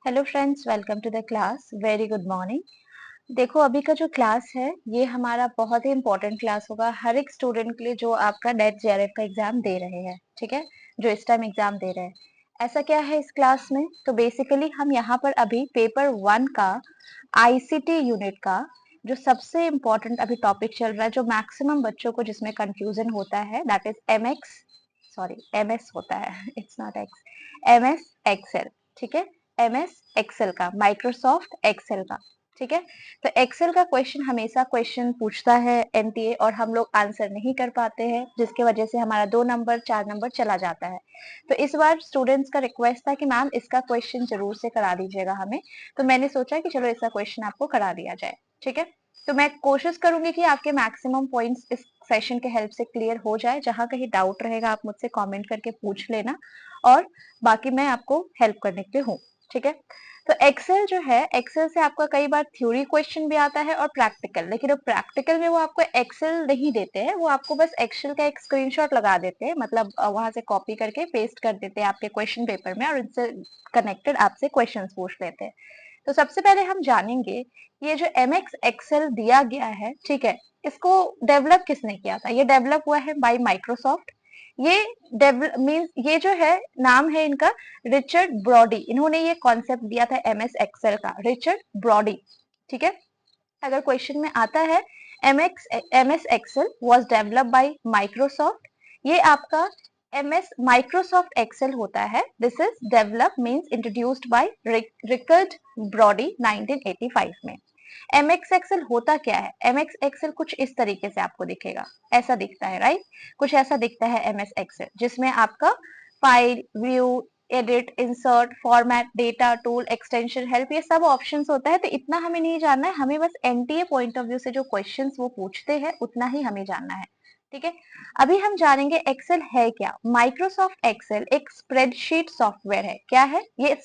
Hello friends, welcome to the class. Very good morning. देखो, अभी का जो क्लास है ये हमारा बहुत ही इंपॉर्टेंट क्लास होगा हर एक स्टूडेंट के लिए जो आपका नेट जेआरएफ का एग्जाम दे रहे हैं। ठीक है, जो इस टाइम एग्जाम दे रहे हैं। ऐसा क्या है इस क्लास में, तो बेसिकली हम यहाँ पर अभी पेपर 1 का आईसीटी यूनिट का जो सबसे इम्पोर्टेंट अभी टॉपिक चल रहा है, जो मैक्सिमम बच्चों को जिसमें कंफ्यूजन होता है, that is MX, sorry MS होता है, it's not X, MS Excel. ठीक है, एमएस एक्सेल का, माइक्रोसॉफ्ट एक्सेल का। ठीक है, तो एक्सेल का क्वेश्चन हमेशा क्वेश्चन पूछता है एनटीए और हम लोग आंसर नहीं कर पाते हैं, जिसकी वजह से हमारा 2 नंबर 4 नंबर चला जाता है। तो इस बार स्टूडेंट्स का रिक्वेस्ट था कि मैम इसका क्वेश्चन जरूर से करा दीजिएगा हमें, तो मैंने सोचा कि चलो इसका क्वेश्चन आपको करा दिया जाए। ठीक है, तो मैं कोशिश करूंगी कि आपके मैक्सिमम पॉइंट्स इस सेशन के हेल्प से क्लियर हो जाए। जहां कहीं डाउट रहेगा आप मुझसे कमेंट करके पूछ लेना, और बाकी मैं आपको हेल्प करने के लिए हूँ। ठीक है, तो एक्सेल जो है, एक्सेल से आपका कई बार थ्योरी क्वेश्चन भी आता है और प्रैक्टिकल, लेकिन वो प्रैक्टिकल में वो आपको एक्सेल नहीं देते हैं, वो आपको बस एक्सेल का एक स्क्रीनशॉट लगा देते हैं, मतलब वहां से कॉपी करके पेस्ट कर देते हैं आपके क्वेश्चन पेपर में, और इनसे कनेक्टेड आपसे क्वेश्चन पूछ लेते हैं। तो सबसे पहले हम जानेंगे ये जो एमएक्स एक्सेल दिया गया है, ठीक है, इसको डेवलप किसने किया था। ये डेवलप हुआ है बाय माइक्रोसॉफ्ट। ये डेवलप मींस, ये जो है नाम है इनका रिचर्ड ब्रॉडी, इन्होंने ये कॉन्सेप्ट दिया था एमएस एक्सेल का, रिचर्ड ब्रॉडी। ठीक है, अगर क्वेश्चन में आता है MS Excel was developed by Microsoft, ये आपका एमएस माइक्रोसॉफ्ट एक्सेल होता है। This is develop means introduced by Richard Brodie 1985 में। एमएक्स एक्सेल होता क्या है, एमएक्स एक्सेल कुछ इस तरीके से आपको दिखेगा, ऐसा दिखता है, राइट। कुछ ऐसा दिखता है एमएस एक्सेल, जिसमें आपका file, view, edit, insert, format, data, tool, extension, help, ये सब ऑप्शंस होता है। तो इतना हमें नहीं जानना है, हमें बस एनटीए पॉइंट ऑफ व्यू से जो क्वेश्चंस वो पूछते हैं उतना ही हमें जानना है। ठीक है, अभी हम जानेंगे एक्सेल है क्या। माइक्रोसॉफ्ट एक्सेल एक स्प्रेडशीट सॉफ्टवेयर है। क्या है ये?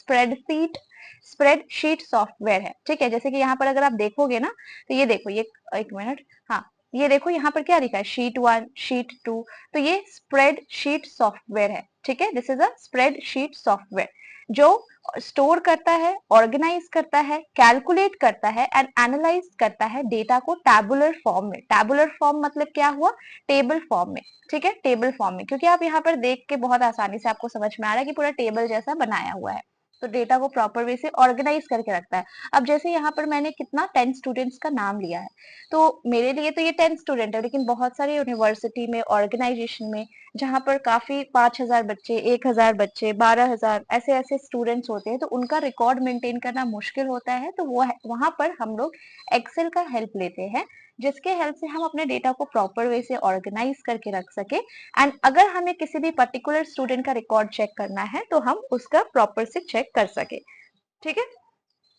स्प्रेडशीट सॉफ्टवेयर है। ठीक है, जैसे कि यहाँ पर अगर आप देखोगे ना, तो ये देखो, ये एक मिनट, हाँ, ये देखो यहाँ पर क्या लिखा है, शीट 1, शीट 2, तो ये स्प्रेडशीट सॉफ्टवेयर है। ठीक है, this is a spreadsheet software जो स्टोर करता है, ऑर्गेनाइज करता है, कैलकुलेट करता है एंड एनालाइज करता है डेटा को टैबुलर फॉर्म में। टैबुलर फॉर्म मतलब क्या हुआ? टेबल फॉर्म में। ठीक है, टेबल फॉर्म में, क्योंकि आप यहाँ पर देख के बहुत आसानी से आपको समझ में आ रहा है कि पूरा टेबल जैसा बनाया हुआ है, तो डेटा को प्रॉपर वे से ऑर्गेनाइज करके रखता है। अब जैसे यहाँ पर मैंने कितना 10 स्टूडेंट्स का नाम लिया है, तो मेरे लिए तो ये 10 स्टूडेंट है, लेकिन बहुत सारे यूनिवर्सिटी में, ऑर्गेनाइजेशन में, जहाँ पर काफी 5,000 बच्चे, 1,000 बच्चे, 12,000 ऐसे ऐसे स्टूडेंट्स होते हैं, तो उनका रिकॉर्ड मेंटेन करना मुश्किल होता है। तो वो वहां पर हम लोग एक्सेल का हेल्प लेते हैं, जिसके हेल्प से हम अपने डेटा को प्रॉपर वे से ऑर्गेनाइज करके रख सके। एंड अगर हमें किसी भी पर्टिकुलर स्टूडेंट का रिकॉर्ड चेक करना है तो हम उसका प्रॉपर से चेक कर सके। ठीक है,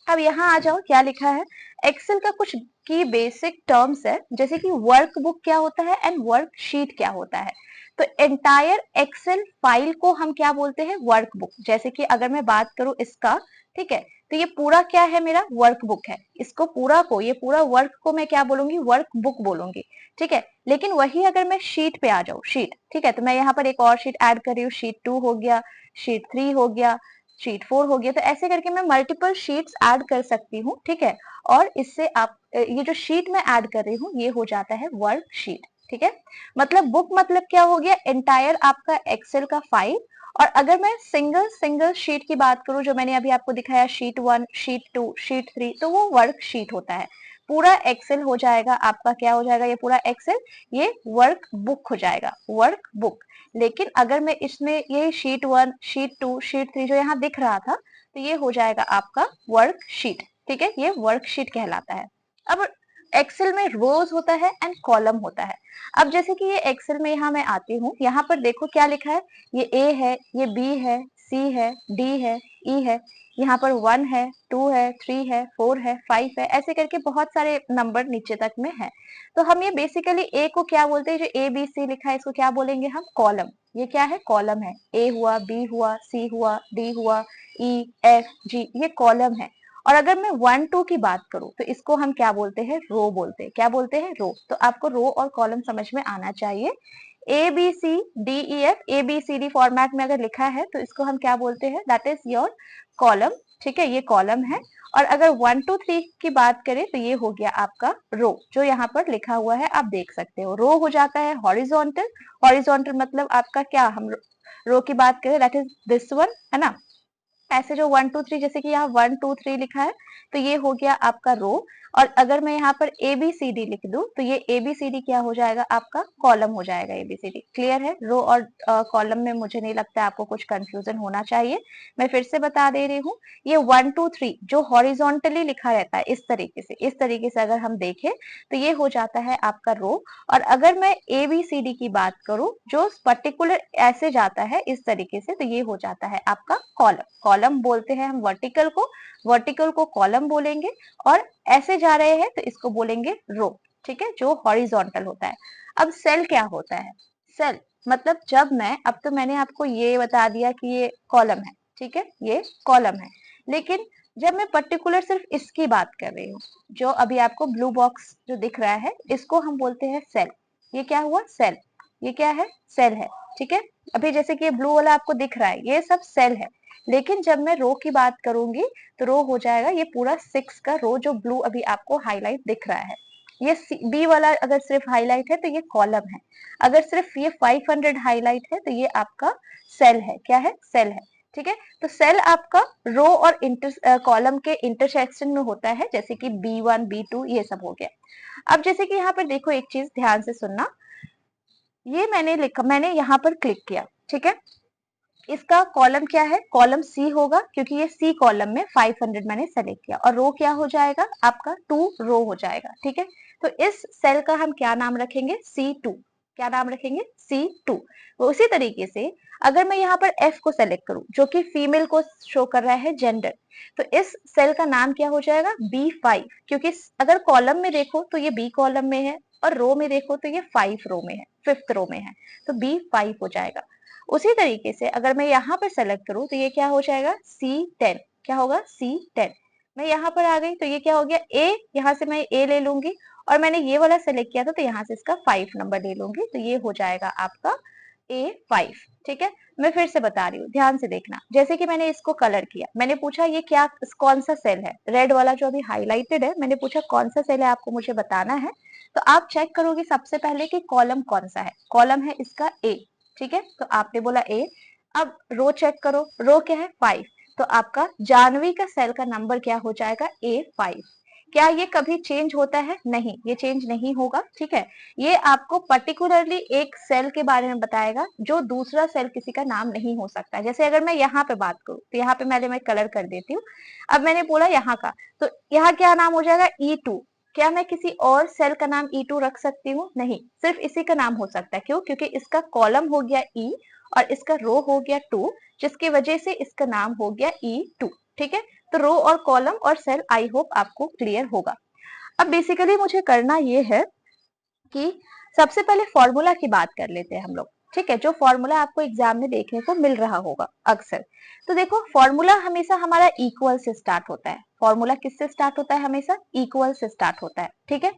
अब यहाँ आ जाओ, क्या लिखा है। एक्सेल का कुछ की बेसिक टर्म्स है, जैसे कि वर्कबुक क्या होता है एंड वर्कशीट क्या होता है। तो एंटायर एक्सेल फाइल को हम क्या बोलते हैं? वर्कबुक। जैसे कि अगर मैं बात करूं इसका, ठीक है, तो ये पूरा क्या है? मेरा वर्कबुक है। इसको पूरा को, ये पूरा वर्क को मैं क्या बोलूंगी? वर्कबुक बोलूंगी। ठीक है, लेकिन वही अगर मैं शीट पे आ जाऊं, शीट, ठीक है, तो मैं यहाँ पर एक और शीट ऐड कर रही हूँ, शीट 2 हो गया, शीट 3 हो गया, शीट 4 हो गया, तो ऐसे करके मैं मल्टीपल शीट्स ऐड कर सकती हूँ। ठीक है, और इससे आप ये जो शीट मैं ऐड कर रही हूँ ये हो जाता है वर्कशीट। ठीक है, मतलब बुक मतलब क्या हो गया? एंटायर आपका एक्सेल का फाइल। और अगर मैं सिंगल सिंगल शीट की बात करूं, जो मैंने अभी आपको दिखाया, शीट 1, शीट 2, शीट 3, तो वो वर्कशीट होता है। पूरा एक्सेल हो जाएगा आपका, क्या हो जाएगा? ये पूरा एक्सेल, ये वर्क बुक हो जाएगा, वर्क बुक। लेकिन अगर मैं इसमें ये शीट 1, शीट 2, शीट 3 जो यहाँ दिख रहा था, तो ये हो जाएगा आपका वर्कशीट। ठीक है, ये वर्कशीट कहलाता है। अब एक्सेल में रोज होता है एंड कॉलम होता है। अब जैसे कि ये एक्सेल में यहाँ मैं आती हूँ, यहाँ पर देखो क्या लिखा है, ये ए है, ये बी है, सी है, डी है, ई है, यहाँ पर 1 है, 2 है, 3 है, 4 है, 5 है, ऐसे करके बहुत सारे नंबर नीचे तक में है। तो हम ये बेसिकली ए को क्या बोलते हैं? जो ए बी सी लिखा है इसको क्या बोलेंगे हम? कॉलम। ये क्या है? कॉलम है। ए हुआ, बी हुआ, सी हुआ, डी हुआ, ई, एफ, जी, ये कॉलम है। और अगर मैं 1 2 की बात करूं तो इसको हम क्या बोलते हैं? रो बोलते हैं। क्या बोलते हैं? रो। तो आपको रो और कॉलम समझ में आना चाहिए। A B C D E F, A B C D format में अगर लिखा है तो इसको हम क्या बोलते हैं? That is your column. ठीक है, ये कॉलम है। और अगर 1 2 3 की बात करें तो ये हो गया आपका रो, जो यहाँ पर लिखा हुआ है आप देख सकते हो। रो हो जाता है हॉरिजॉन्टल, हॉरिजॉन्टल मतलब आपका क्या, हम रो की बात करें दैट इज दिस वन, है ना। ऐसे जो 1 2 3 जैसे कि यहाँ 1 2 3 लिखा है तो ये हो गया आपका रो। और अगर मैं यहाँ पर ABCD लिख दूं तो ये ABCD क्या हो जाएगा, आपका कॉलम हो जाएगा ABCD। क्लियर है, रो और कॉलम में मुझे नहीं लगता आपको कुछ कंफ्यूजन होना चाहिए। मैं फिर से बता दे रही हूँ, ये 1 2 3 जो हॉरिजॉन्टली लिखा रहता है इस तरीके से अगर हम देखें तो ये हो जाता है आपका रो। और अगर मैं ABCD की बात करूं जो पर्टिकुलर ऐसे जाता है इस तरीके से, तो ये हो जाता है आपका कॉलम। कॉलम बोलते हैं हम वर्टिकल को कॉलम बोलेंगे, और ऐसे जा रहे हैं तो इसको बोलेंगे रो, ठीक है, जो हॉरिजॉन्टल होता है। अब सेल क्या होता है, सेल मतलब जब मैं, अब तो मैंने आपको ये बता दिया कि ये कॉलम है, ठीक है, ये कॉलम है, लेकिन जब मैं पर्टिकुलर सिर्फ इसकी बात कर रही हूँ, जो अभी आपको ब्लू बॉक्स जो दिख रहा है इसको हम बोलते हैं सेल। ये क्या हुआ, सेल, ये क्या है, सेल है, ठीक है। अभी जैसे कि ये ब्लू वाला आपको दिख रहा है ये सब सेल है, लेकिन जब मैं रो की बात करूंगी तो रो हो जाएगा ये पूरा 6 का रो, जो ब्लू अभी आपको हाईलाइट दिख रहा है। ये बी वाला अगर सिर्फ हाईलाइट है तो ये कॉलम है, अगर सिर्फ ये 500 हाईलाइट है तो ये आपका सेल है। क्या है, सेल है, ठीक है। तो सेल आपका रो और कॉलम के इंटरसेक्शन में होता है, जैसे कि B1 B2 ये सब हो गया। अब जैसे कि यहाँ पर देखो, एक चीज ध्यान से सुनना, ये मैंने लिखा, मैंने यहाँ पर क्लिक किया, ठीक है, इसका कॉलम क्या है, कॉलम सी होगा, क्योंकि ये सी कॉलम में 500 मैंने सेलेक्ट किया, और रो क्या हो जाएगा आपका 2 रो हो जाएगा, ठीक है। तो इस सेल का हम क्या नाम रखेंगे, C2। क्या नाम रखेंगे, C2। तो उसी तरीके से अगर मैं यहाँ पर F को सेलेक्ट करूं, जो कि फीमेल को शो कर रहा है जेंडर, तो इस सेल का नाम क्या हो जाएगा, B5, क्योंकि अगर कॉलम में देखो तो ये B कॉलम में है, और रो में देखो तो ये 5 रो में है, 5th रो में है, तो B5 हो जाएगा। उसी तरीके से अगर मैं यहाँ पर सेलेक्ट करूं तो ये क्या हो जाएगा, C10। क्या होगा, C10। मैं यहाँ पर आ गई तो ये क्या हो गया, A, यहाँ से मैं A ले लूंगी, और मैंने ये वाला सेलेक्ट किया था तो यहाँ से इसका 5 नंबर ले लूंगी, तो ये हो जाएगा आपका A5, ठीक है। मैं फिर से बता रही हूँ, ध्यान से देखना, जैसे कि मैंने इसको कलर किया, मैंने पूछा ये क्या, कौन सा सेल है, रेड वाला जो अभी हाईलाइटेड है, मैंने पूछा कौन सा सेल है, आपको मुझे बताना है। तो आप चेक करोगे सबसे पहले कि कॉलम कौन सा है, कॉलम है इसका A, ठीक है, तो आपने बोला A। अब रो चेक करो, रो क्या है, 5, तो आपका जानवी का सेल का नंबर क्या हो जाएगा, A5। क्या ये कभी चेंज होता है, नहीं, ये चेंज नहीं होगा, ठीक है। ये आपको पर्टिकुलरली एक सेल के बारे में बताएगा, जो दूसरा सेल किसी का नाम नहीं हो सकता। जैसे अगर मैं यहाँ पे बात करूँ तो यहाँ पे मैं कलर कर देती हूँ, अब मैंने बोला यहाँ का, तो यहाँ क्या नाम हो जाएगा, E2। क्या मैं किसी और सेल का नाम E2 रख सकती हूँ, नहीं, सिर्फ इसी का नाम हो सकता है। क्यों, क्योंकि इसका कॉलम हो गया E और इसका रो हो गया 2, जिसकी वजह से इसका नाम हो गया E2, ठीक है। तो रो और कॉलम और सेल, आई होप आपको क्लियर होगा। अब बेसिकली मुझे करना ये है कि सबसे पहले फॉर्मूला की बात कर लेते हैं हम लोग, ठीक है, जो फॉर्मूला आपको एग्जाम में देखने को मिल रहा होगा अक्सर। तो देखो, फॉर्मूला हमेशा हमारा इक्वल से स्टार्ट होता है। फॉर्मूला किससे स्टार्ट होता है, हमेशा इक्वल से स्टार्ट होता है, ठीक है।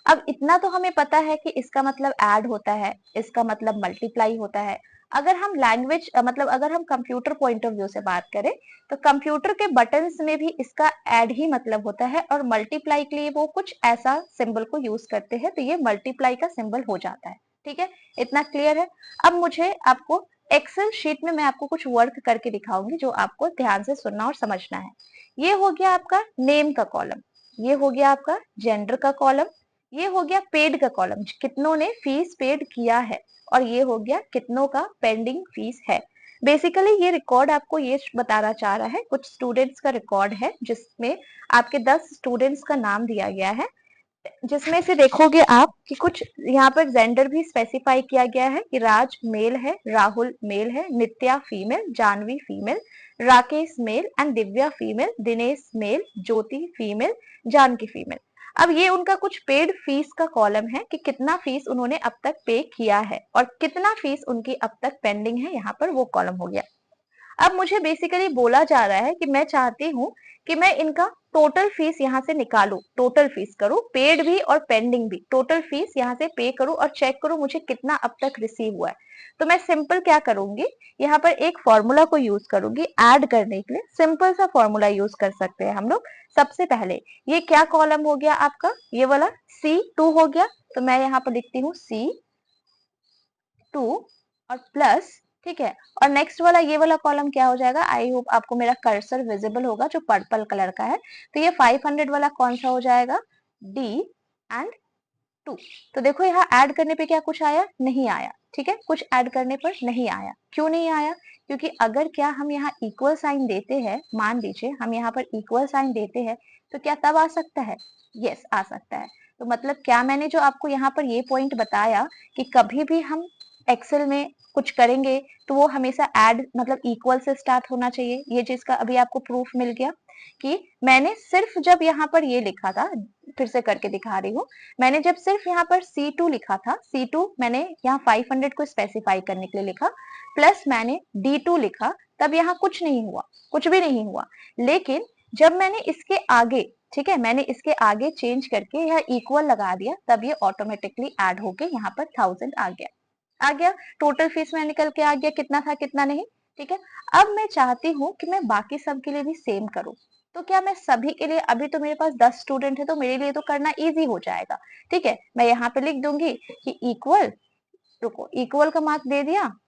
अब इतना तो हमें पता है कि इसका मतलब ऐड होता है, इसका मतलब मल्टीप्लाई होता है। अगर हम लैंग्वेज मतलब अगर हम कंप्यूटर पॉइंट ऑफ व्यू से बात करें तो कंप्यूटर के बटन्स में भी इसका ऐड ही मतलब होता है, और मल्टीप्लाई के लिए वो कुछ ऐसा सिंबल को यूज करते हैं, तो ये मल्टीप्लाई का सिंबल हो जाता है, ठीक है। इतना क्लियर है। अब मुझे आपको एक्सेल शीट में मैं आपको कुछ वर्क करके दिखाऊंगी, जो आपको ध्यान से सुनना और समझना है। ये हो गया आपका नेम का कॉलम, ये हो गया आपका जेंडर का कॉलम, ये हो गया पेड का कॉलम, कितनों ने फीस पेड किया है, और ये हो गया कितनों का पेंडिंग फीस है। बेसिकली ये रिकॉर्ड आपको ये बताना चाह रहा है, कुछ स्टूडेंट्स का रिकॉर्ड है जिसमें आपके 10 स्टूडेंट्स का नाम दिया गया है, जिसमें से देखोगे आप कि कुछ यहाँ पर जेंडर भी स्पेसिफाई किया गया है कि राज मेल है, राहुल मेल है, Nitya female, Janvi female, Rakesh male and Divya female, Dinesh male, Jyoti female, Janki female. अब ये उनका कुछ पेड फीस का कॉलम है कि कितना फीस उन्होंने अब तक पे किया है और कितना फीस उनकी अब तक पेंडिंग है, यहाँ पर वो कॉलम हो गया। अब मुझे बेसिकली बोला जा रहा है कि मैं चाहती हूँ कि मैं इनका टोटल फीस यहाँ से निकालूं, टोटल फीस करूं, पेड भी और पेंडिंग भी, टोटल फीस यहाँ से पे करूं और चेक करूं मुझे कितना अब तक रिसीव हुआ है। तो मैं सिंपल क्या करूंगी, यहाँ पर एक फॉर्मूला को यूज करूंगी ऐड करने के लिए। सिंपल सा फॉर्मूला यूज कर सकते हैं हम लोग। सबसे पहले ये क्या कॉलम हो गया आपका, ये वाला C2 हो गया, तो मैं यहाँ पर लिखती हूँ C2 और प्लस, ठीक है। और नेक्स्ट वाला ये वाला कॉलम क्या हो जाएगा, आई होप आपको मेरा कर्सर विजिबल होगा जो पर्पल कलर का है। तो ये 500 वाला कौन सा हो जाएगा, D&2। तो देखो यहाँ ऐड करने पे क्या कुछ आया, नहीं आया, ठीक है। कुछ ऐड करने पर नहीं आया, क्यों नहीं आया, क्योंकि अगर क्या हम यहाँ इक्वल साइन देते हैं, मान लीजिए हम यहाँ पर इक्वल साइन देते हैं, तो क्या तब आ सकता है, यस आ सकता है। तो मतलब क्या मैंने जो आपको यहाँ पर ये पॉइंट बताया कि कभी भी हम एक्सेल में कुछ करेंगे तो वो हमेशा ऐड मतलब इक्वल से स्टार्ट होना चाहिए। ये चीज का अभी आपको प्रूफ मिल गया कि मैंने सिर्फ जब यहाँ पर ये लिखा था, फिर से करके दिखा रही हूँ, मैंने जब सिर्फ यहाँ पर C2 लिखा था, C2 मैंने यहाँ 500 को स्पेसिफाई करने के लिए लिखा, प्लस मैंने D2 लिखा, तब यहाँ कुछ नहीं हुआ, कुछ भी नहीं हुआ। लेकिन जब मैंने इसके आगे, ठीक है, मैंने इसके आगे चेंज करके यह इक्वल लगा दिया, तब ये ऑटोमेटिकली ऐड होके यहाँ पर 1000 आ गया, आ गया। टोटल फीस में निकल के आ गया कितना था कितना नहीं, ठीक है। अब मैं चाहती हूँ कि मैं बाकी सब के लिए भी सेम करूँ। तो क्या मैं सभी के लिए, अभी तो मेरे पास 10 स्टूडेंट है तो मेरे लिए तो करना इजी हो जाएगा, ठीक है। मैं यहाँ पे लिख दूंगी कि इक्वल, रुको, इक्वल का मार्क दे दिया,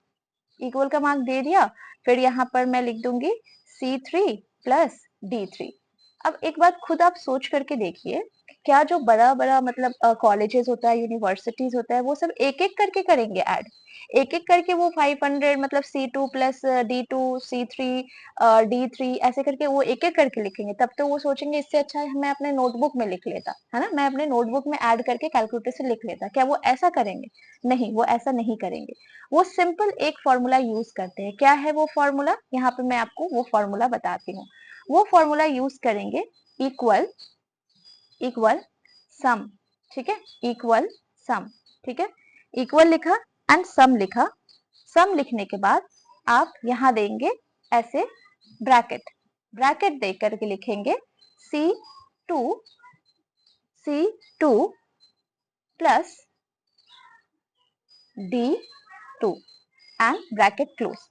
इक्वल का मार्क दे दिया, फिर यहाँ पर मैं लिख दूंगी C3 प्लस D3। अब एक बात खुद आप सोच करके देखिए, क्या जो बड़ा बड़ा मतलब कॉलेजेस होता है, यूनिवर्सिटीज होता है, वो सब एक एक करके करेंगे ऐड, एक एक करके वो 500 मतलब C2 plus D2 C3 D3 ऐसे करके वो एक एक करके लिखेंगे। तब तो वो सोचेंगे इससे अच्छा है मैं अपने नोटबुक में लिख लेता, है ना, मैं अपने नोटबुक में ऐड करके कैलकुलेटर से लिख लेता। क्या वो ऐसा करेंगे, नहीं, वो ऐसा नहीं करेंगे। वो सिंपल एक फॉर्मूला यूज करते हैं। क्या है वो फॉर्मूला, यहाँ पे मैं आपको वो फॉर्मूला बताती हूँ। वो फॉर्मूला यूज करेंगे इक्वल, इक्वल सम, ठीक है, इक्वल सम, ठीक है। इक्वल लिखा एंड सम लिखा, सम लिखने के बाद आप यहां देंगे ऐसे ब्रैकेट, ब्रैकेट दे करके लिखेंगे C2 C2 plus D2 and bracket close.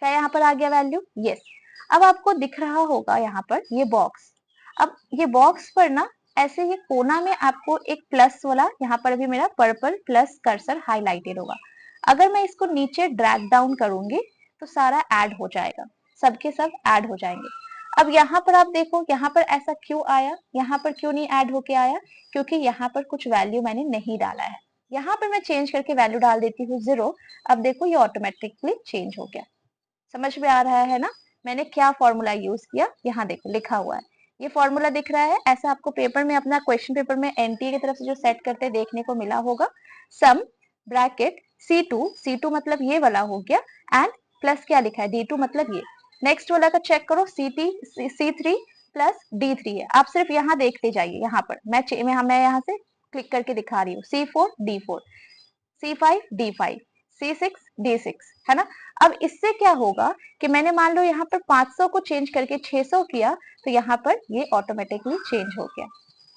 क्या यहाँ पर आ गया वैल्यू, यस। अब आपको दिख रहा होगा यहाँ पर ये बॉक्स, अब ये बॉक्स पर ना ऐसे ये कोना में आपको एक प्लस वाला, यहाँ पर भी मेरा पर्पल प्लस कर्सर हाईलाइटेड होगा। अगर मैं इसको नीचे ड्रैग डाउन करूंगी तो सारा ऐड हो जाएगा, सबके सब ऐड हो जाएंगे। अब यहाँ पर आप देखो, यहाँ पर ऐसा क्यों आया, यहाँ पर क्यों नहीं ऐड होके आया, क्योंकि यहाँ पर कुछ वैल्यू मैंने नहीं डाला है। यहाँ पर मैं चेंज करके वैल्यू डाल देती हूँ 0। अब देखो ये ऑटोमेटिकली चेंज हो गया। समझ में आ रहा है ना, मैंने क्या फॉर्मूला यूज किया, यहाँ देखो लिखा हुआ है, ये फॉर्मूला दिख रहा है। ऐसा आपको पेपर में, अपना क्वेश्चन पेपर में एनटीए की तरफ से जो सेट करते देखने को मिला होगा। सम ब्रैकेट C2 मतलब ये वाला हो गया, एंड प्लस क्या लिखा है D2 मतलब ये। नेक्स्ट वाला का चेक करो, C3 प्लस D3 है। आप सिर्फ यहाँ देखते जाइए, यहाँ पर मैं यहाँ से क्लिक करके दिखा रही हूँ, C4 D4 C5 D5 C6 D6, है ना। अब इससे क्या होगा कि मैंने मान लो यहाँ पर 500 को चेंज करके 600 किया, तो यहाँ पर ये ऑटोमेटिकली चेंज हो गया,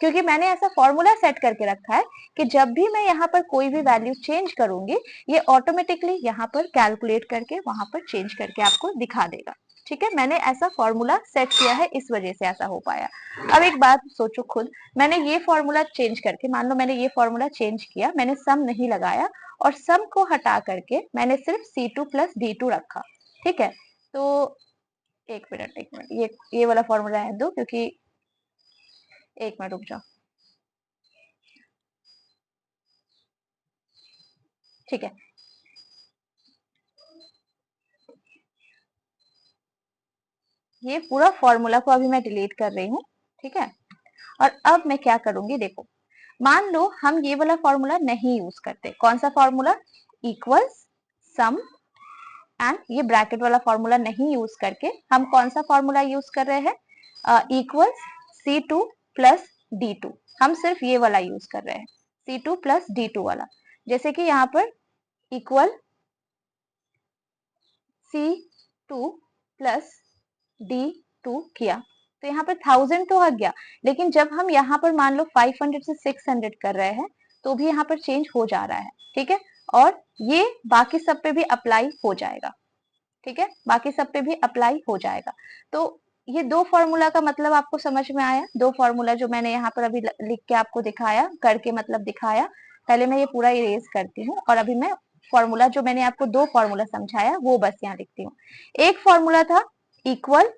क्योंकि मैंने ऐसा फॉर्मूला सेट करके रखा है कि जब भी मैं यहाँ पर कोई भी वैल्यू चेंज करूंगी, ये ऑटोमेटिकली यहाँ पर कैलकुलेट करके वहां पर चेंज करके आपको दिखा देगा, ठीक है। मैंने ऐसा फॉर्मूला सेट किया है, इस वजह से ऐसा हो पाया। अब एक बात सोचो खुद, मैंने ये फॉर्मूला चेंज करके, मान लो मैंने ये फॉर्मूला चेंज किया, मैंने सम नहीं लगाया और सम को हटा करके मैंने सिर्फ C2 प्लस D2 रखा, ठीक है। तो एक मिनट, एक मिनट, ये वाला फॉर्मूला है दो, क्योंकि एक मिनट रुक जाओ, ठीक है। ये पूरा फॉर्मूला को अभी मैं डिलीट कर रही हूँ, ठीक है। और अब मैं क्या करूंगी, देखो, मान लो हम ये वाला फॉर्मूला नहीं यूज करते, कौन सा फॉर्मूला, इक्वल्स सम एंड ये ब्रैकेट वाला फॉर्मूला नहीं यूज करके हम कौन सा फॉर्मूला यूज कर रहे हैं, इक्वल्स C2 प्लस D2, हम सिर्फ ये वाला यूज कर रहे हैं, C2 प्लस D2 वाला। जैसे कि यहाँ पर इक्वल C2 प्लस D2 किया, तो यहाँ पर 1000 तो आ गया, लेकिन जब हम यहाँ पर मान लो 500 से 600 कर रहे हैं तो भी यहाँ पर चेंज हो जा रहा है, ठीक है, और ये बाकी सब पे भी अप्लाई हो जाएगा, ठीक है, बाकी सब पे भी अप्लाई हो जाएगा। तो ये दो फॉर्मूला का मतलब आपको समझ में आया, दो फॉर्मूला जो मैंने यहाँ पर अभी लिख के आपको दिखाया, करके मतलब दिखाया। पहले मैं ये पूरा इरेज करती हूँ और अभी मैं फॉर्मूला जो मैंने आपको दो फॉर्मूला समझाया वो बस यहाँ लिखती हूँ। एक फॉर्मूला था इक्वल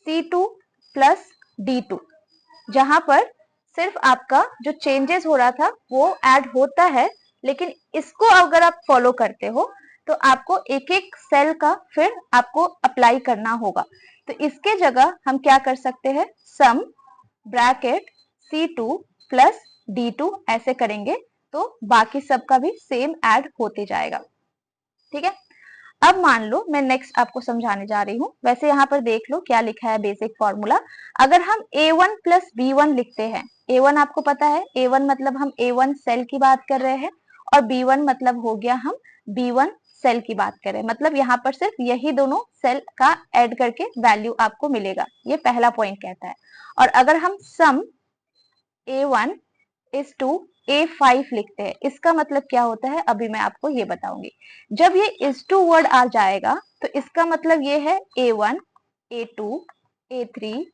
C2 प्लस D2, जहां पर सिर्फ आपका जो चेंजेस हो रहा था वो ऐड होता है, लेकिन इसको अगर आप फॉलो करते हो तो आपको एक एक सेल का फिर आपको अप्लाई करना होगा। तो इसके जगह हम क्या कर सकते हैं, सम ब्रैकेट C2 प्लस D2 ऐसे करेंगे तो बाकी सब का भी सेम ऐड होते जाएगा, ठीक है। अब मान लो मैं नेक्स्ट आपको समझाने जा रही हूँ। वैसे यहाँ पर देख लो क्या लिखा है बेसिक फॉर्मूला। अगर हम A1 प्लस B1 लिखते हैं, A1 आपको पता है, A1 मतलब हम A1 सेल की बात कर रहे हैं और B1 मतलब हो गया हम B1 सेल की बात कर रहे हैं, मतलब यहाँ पर सिर्फ यही दोनों सेल का ऐड करके वैल्यू आपको मिलेगा, ये पहला पॉइंट कहता है। और अगर हम सम A1 इज टू A5 लिखते हैं, इसका मतलब क्या होता है अभी मैं आपको ये बताऊंगी। जब ये इज टू वर्ड आ जाएगा तो इसका मतलब ये है A1, A2, A3,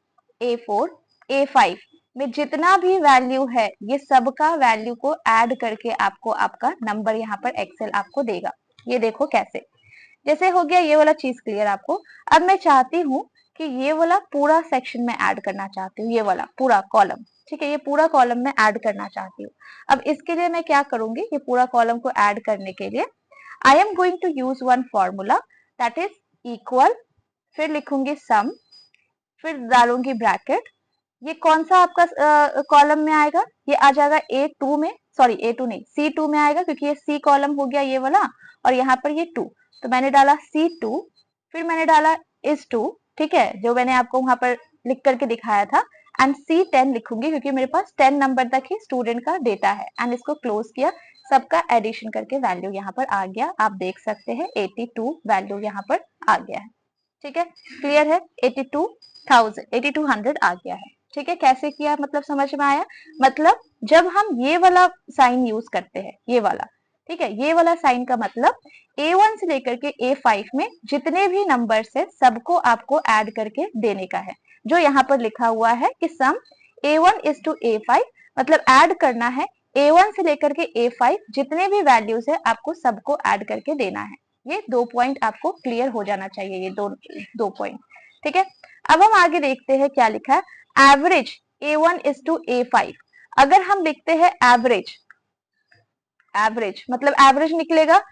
A4, A5 में जितना भी वैल्यू है ये सबका वैल्यू को ऐड करके आपको आपका नंबर यहाँ पर एक्सेल आपको देगा। ये देखो कैसे, जैसे हो गया ये वाला चीज क्लियर आपको। अब मैं चाहती हूँ कि ये वाला पूरा सेक्शन में ऐड करना चाहती हूँ, ये वाला पूरा कॉलम, ठीक है, ये पूरा कॉलम में ऐड करना चाहती हूँ। अब इसके लिए मैं क्या करूंगी, ये पूरा कॉलम को ऐड करने के लिए I am going to use one formula that is equal, फिर लिखूंगी सम, फिर डालूंगी ब्रैकेट। ये कौन सा आपका कॉलम में आएगा, ये आ जाएगा A2 में, सॉरी A2 नहीं C2 में आएगा, क्योंकि ये C कॉलम हो गया ये वाला और यहाँ पर ये 2, तो मैंने डाला C2, फिर मैंने डाला इस 2, ठीक है, जो मैंने आपको वहां पर लिख करके दिखाया था, एंड C10 लिखूंगी क्योंकि मेरे पास 10 नंबर तक ही स्टूडेंट का डेटा है, एंड इसको क्लोज किया, सबका एडिशन करके वैल्यू यहाँ पर आ गया, आप देख सकते हैं 82 वैल्यू यहाँ पर आ गया है, ठीक है, क्लियर है, 8200 आ गया है, ठीक है। कैसे किया मतलब समझ में आया, मतलब जब हम ये वाला साइन यूज करते हैं, ये वाला, ठीक है, ये वाला साइन का मतलब A1 से लेकर के A5 में जितने भी नंबर्स है सबको आपको ऐड करके देने का है, जो यहाँ पर लिखा हुआ है कि सम A1 इज टू A5, मतलब ऐड करना है A1 से लेकर के A5 जितने भी वैल्यूज है आपको सबको ऐड करके देना है। ये दो पॉइंट आपको क्लियर हो जाना चाहिए, ये दो पॉइंट, ठीक है। अब हम आगे देखते हैं क्या लिखा है, average A1 is to A5। अगर हम लिखते हैं एवरेज, एवरेज मतलब एवरेज निकलेगा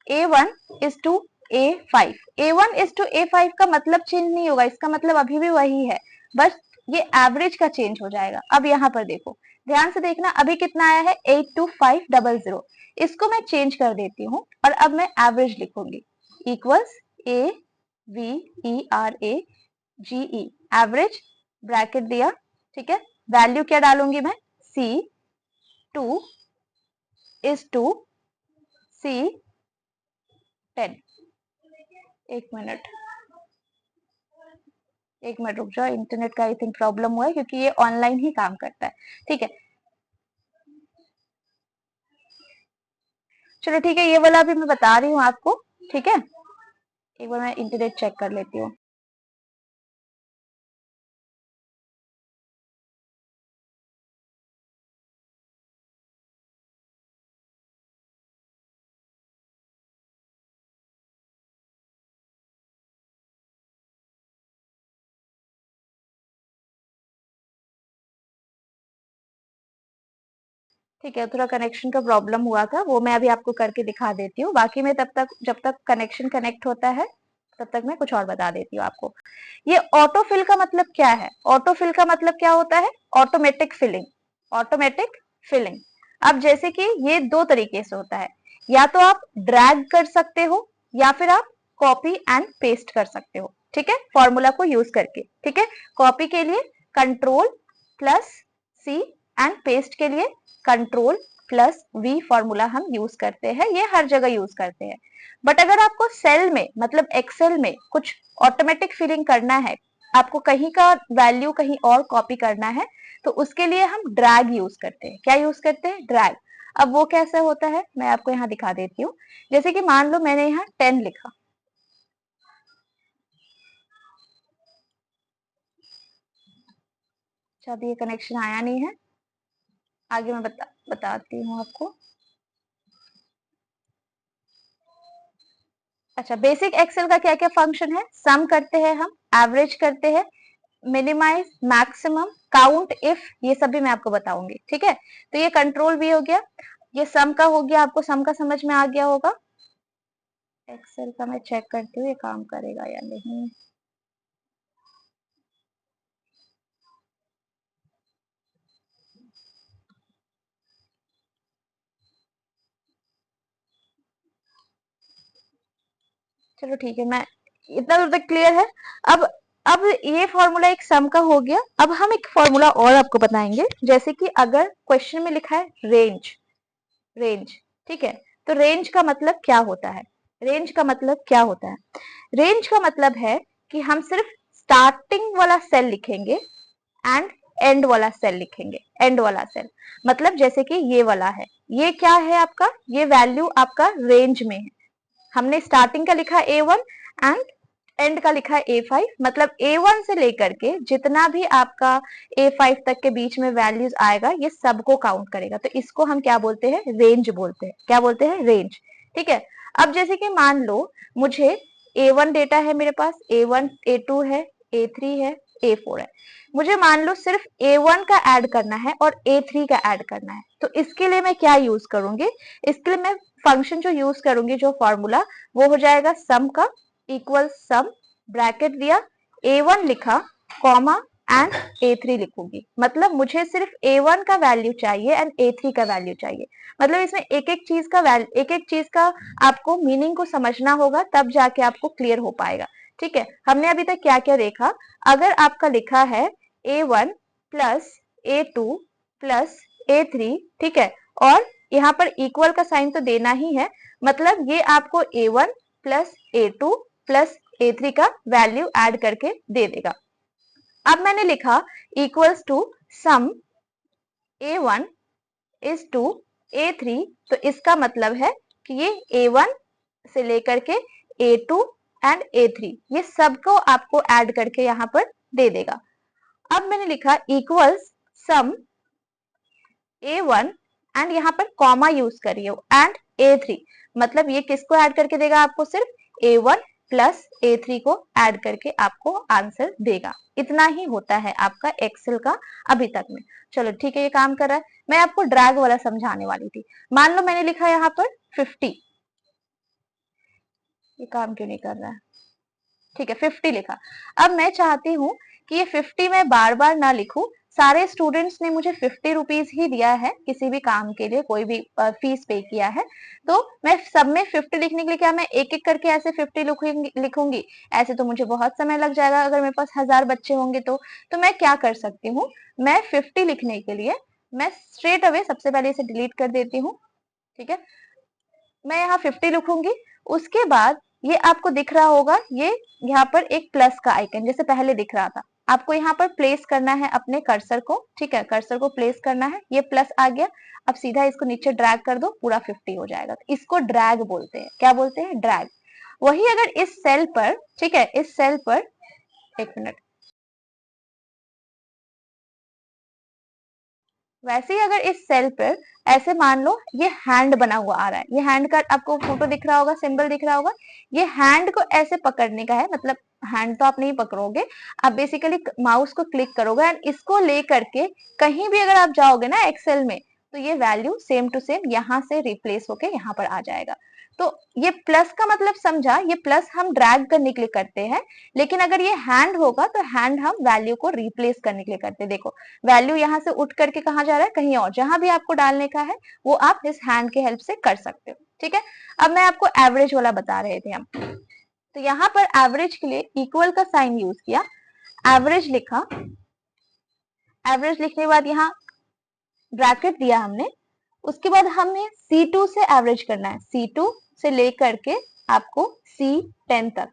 A1 is to A5, A1 is to A5 का मतलब चेंज नहीं होगा, इसका मतलब अभी भी वही है, बस ये एवरेज का चेंज हो जाएगा। अब यहाँ पर देखो, ध्यान से देखना, अभी कितना आया है 82500, इसको मैं चेंज कर देती हूँ और अब मैं एवरेज लिखूंगी, इक्वल्स AVERAGE, एवरेज, ब्रैकेट दिया, ठीक है, वैल्यू क्या डालूंगी मैं, C2 इज टू C10। एक मिनट रुक जाओ, इंटरनेट का आई थिंक प्रॉब्लम हुआ है क्योंकि ये ऑनलाइन ही काम करता है, ठीक है, चलो ठीक है, ये वाला भी मैं बता रही हूँ आपको, ठीक है, एक बार मैं इंटरनेट चेक कर लेती हूँ। ठीक है, थोड़ा कनेक्शन का प्रॉब्लम हुआ था, वो मैं अभी आपको करके दिखा देती हूँ, बाकी मैं तब तक जब तक कनेक्शन कनेक्ट होता है तब तक मैं कुछ और बता देती हूँ आपको। ये ऑटोफिल का मतलब क्या है, ऑटोफिल का मतलब क्या होता है, ऑटोमेटिक फिलिंग, ऑटोमेटिक फिलिंग। अब जैसे कि ये दो तरीके से होता है, या तो आप ड्रैग कर सकते हो या फिर आप कॉपी एंड पेस्ट कर सकते हो, ठीक है, फॉर्मूला को यूज करके, ठीक है। कॉपी के लिए control plus C and paste के लिए कंट्रोल प्लस वी फॉर्मूला हम यूज करते हैं, ये हर जगह यूज करते हैं। बट अगर आपको सेल में मतलब एक्सेल में कुछ ऑटोमेटिक फिलिंग करना है, आपको कहीं का वैल्यू कहीं और कॉपी करना है, तो उसके लिए हम ड्रैग यूज करते हैं। क्या यूज करते हैं? ड्रैग। अब वो कैसे होता है मैं आपको यहाँ दिखा देती हूँ। जैसे कि मान लो मैंने यहाँ 10 लिखा, अच्छा अभी ये कनेक्शन आया नहीं है, आगे मैं बताती हूँ आपको। अच्छा, बेसिक एक्सेल का क्या क्या फंक्शन है? सम करते हैं हम, एवरेज करते हैं, मिनिमाइज, मैक्सिमम, काउंट, इफ, ये सब भी मैं आपको बताऊंगी। ठीक है, तो ये कंट्रोल भी हो गया, ये सम का हो गया। आपको सम का समझ में आ गया होगा। एक्सेल का मैं चेक करती हूँ ये काम करेगा या नहीं। चलो ठीक है, मैं इतना दूर तक क्लियर है। अब ये फॉर्मूला एक सम का हो गया। अब हम एक फॉर्मूला और आपको बताएंगे, जैसे कि अगर क्वेश्चन में लिखा है रेंज, रेंज, ठीक है, तो रेंज का मतलब क्या होता है? रेंज का मतलब क्या होता है? रेंज का मतलब है कि हम सिर्फ स्टार्टिंग वाला सेल लिखेंगे एंड एंड वाला सेल लिखेंगे। एंड वाला सेल मतलब जैसे कि ये वाला है, ये क्या है आपका? ये वैल्यू आपका रेंज में है। हमने स्टार्टिंग का लिखा A1 एंड एंड का लिखा है A5, मतलब A1 से लेकर के जितना भी आपका A5 तक के बीच में वैल्यूज आएगा ये सबको काउंट करेगा। तो इसको हम क्या बोलते हैं? रेंज बोलते हैं। क्या बोलते हैं? रेंज। ठीक है, अब जैसे कि मान लो मुझे A1 डेटा है, मेरे पास A1 A2 है, A3 है, A4 है। मुझे मान लो सिर्फ A1 का ऐड करना है और A3 का ऐड करना है, तो इसके लिए मैं क्या यूज करूंगी? इसके लिए मैं फंक्शन जो यूज करूंगी, जो फॉर्मूला, वो हो जाएगा सम का, इक्वल सम, ब्रैकेट दिया, A1 लिखा, कॉमा एंड A3 लिखूंगी। मतलब मुझे सिर्फ A1 का वैल्यू चाहिए एंड A3 का वैल्यू चाहिए। मतलब इसमें एक एक चीज का आपको मीनिंग को समझना होगा, तब जाके आपको क्लियर हो पाएगा। ठीक है, हमने अभी तक क्या क्या देखा? अगर आपका लिखा है A1 plus A2 plus A3, ठीक है, और यहाँ पर इक्वल का साइन तो देना ही है, मतलब ये आपको A1 plus A2 plus A3 का वैल्यू ऐड करके दे देगा। अब मैंने लिखा equals to sum A1 is to A3, तो इसका मतलब है कि ये A1 से लेकर के A2 एंड A3 ये सबको आपको ऐड करके यहाँ पर दे देगा। अब मैंने लिखा इक्वल्स सम A1 एंड यहाँ पर कॉमा यूज करिए एंड A3, मतलब ये किसको ऐड करके देगा? आपको सिर्फ A1 प्लस A3 को ऐड करके आपको आंसर देगा। इतना ही होता है आपका एक्सेल का अभी तक में। चलो ठीक है, ये काम कर रहा है। मैं आपको ड्रैग वाला समझाने वाली थी। मान लो मैंने लिखा यहाँ पर 50, ये काम क्यों नहीं कर रहा है? ठीक है, 50 लिखा। अब मैं चाहती हूँ कि ये 50 मैं बार बार ना लिखूं। सारे स्टूडेंट्स ने मुझे 50 रुपीज ही दिया है किसी भी काम के लिए, कोई भी फीस पे किया है, तो मैं सब में 50 लिखने के लिए क्या मैं एक एक करके ऐसे 50 लिखूंगी? ऐसे तो मुझे बहुत समय लग जाएगा। अगर मेरे पास 1000 बच्चे होंगे तो मैं क्या कर सकती हूँ? मैं 50 लिखने के लिए मैं स्ट्रेट अवे सबसे पहले इसे डिलीट कर देती हूँ। ठीक है, मैं यहाँ 50 लिखूंगी। उसके बाद ये आपको दिख रहा होगा, ये यहाँ पर एक प्लस का आइकन जैसे पहले दिख रहा था, आपको यहाँ पर प्लेस करना है अपने कर्सर को। ठीक है, कर्सर को प्लेस करना है, ये प्लस आ गया। अब सीधा इसको नीचे ड्रैग कर दो, पूरा 50 हो जाएगा। तो इसको ड्रैग बोलते हैं। क्या बोलते हैं? ड्रैग। वही अगर इस सेल पर, ठीक है, इस सेल पर, एक मिनट, वैसे ही अगर इस सेल पर ऐसे मान लो ये हैंड बना हुआ आ रहा है, ये हैंड का आपको फोटो दिख रहा होगा, सिंबल दिख रहा होगा, ये हैंड को ऐसे पकड़ने का है। मतलब हैंड तो आप नहीं पकड़ोगे, आप बेसिकली माउस को क्लिक करोगे एंड इसको लेकर के कहीं भी अगर आप जाओगे ना एक्सेल में, तो ये वैल्यू सेम टू सेम यहाँ से रिप्लेस होके यहाँ पर आ जाएगा। तो ये प्लस का मतलब समझा, ये प्लस हम ड्रैग करने के लिए करते हैं, लेकिन अगर ये हैंड होगा तो हैंड हम वैल्यू को रिप्लेस करने के लिए करते हैं। देखो वैल्यू यहाँ से उठ करके कहाँ जा रहा है? कहीं और। जहां भी आपको डालने का है वो आप इस हैंड के हेल्प से कर सकते हो। ठीक है, अब मैं आपको एवरेज वाला बता रहे थे हम, तो यहाँ पर एवरेज के लिए इक्वल का साइन यूज किया, एवरेज लिखा, एवरेज लिखने के बाद यहाँ ब्रैकेट दिया हमने, उसके बाद हमें C2 से एवरेज करना है, C2 से लेकर के आपको C10 तक।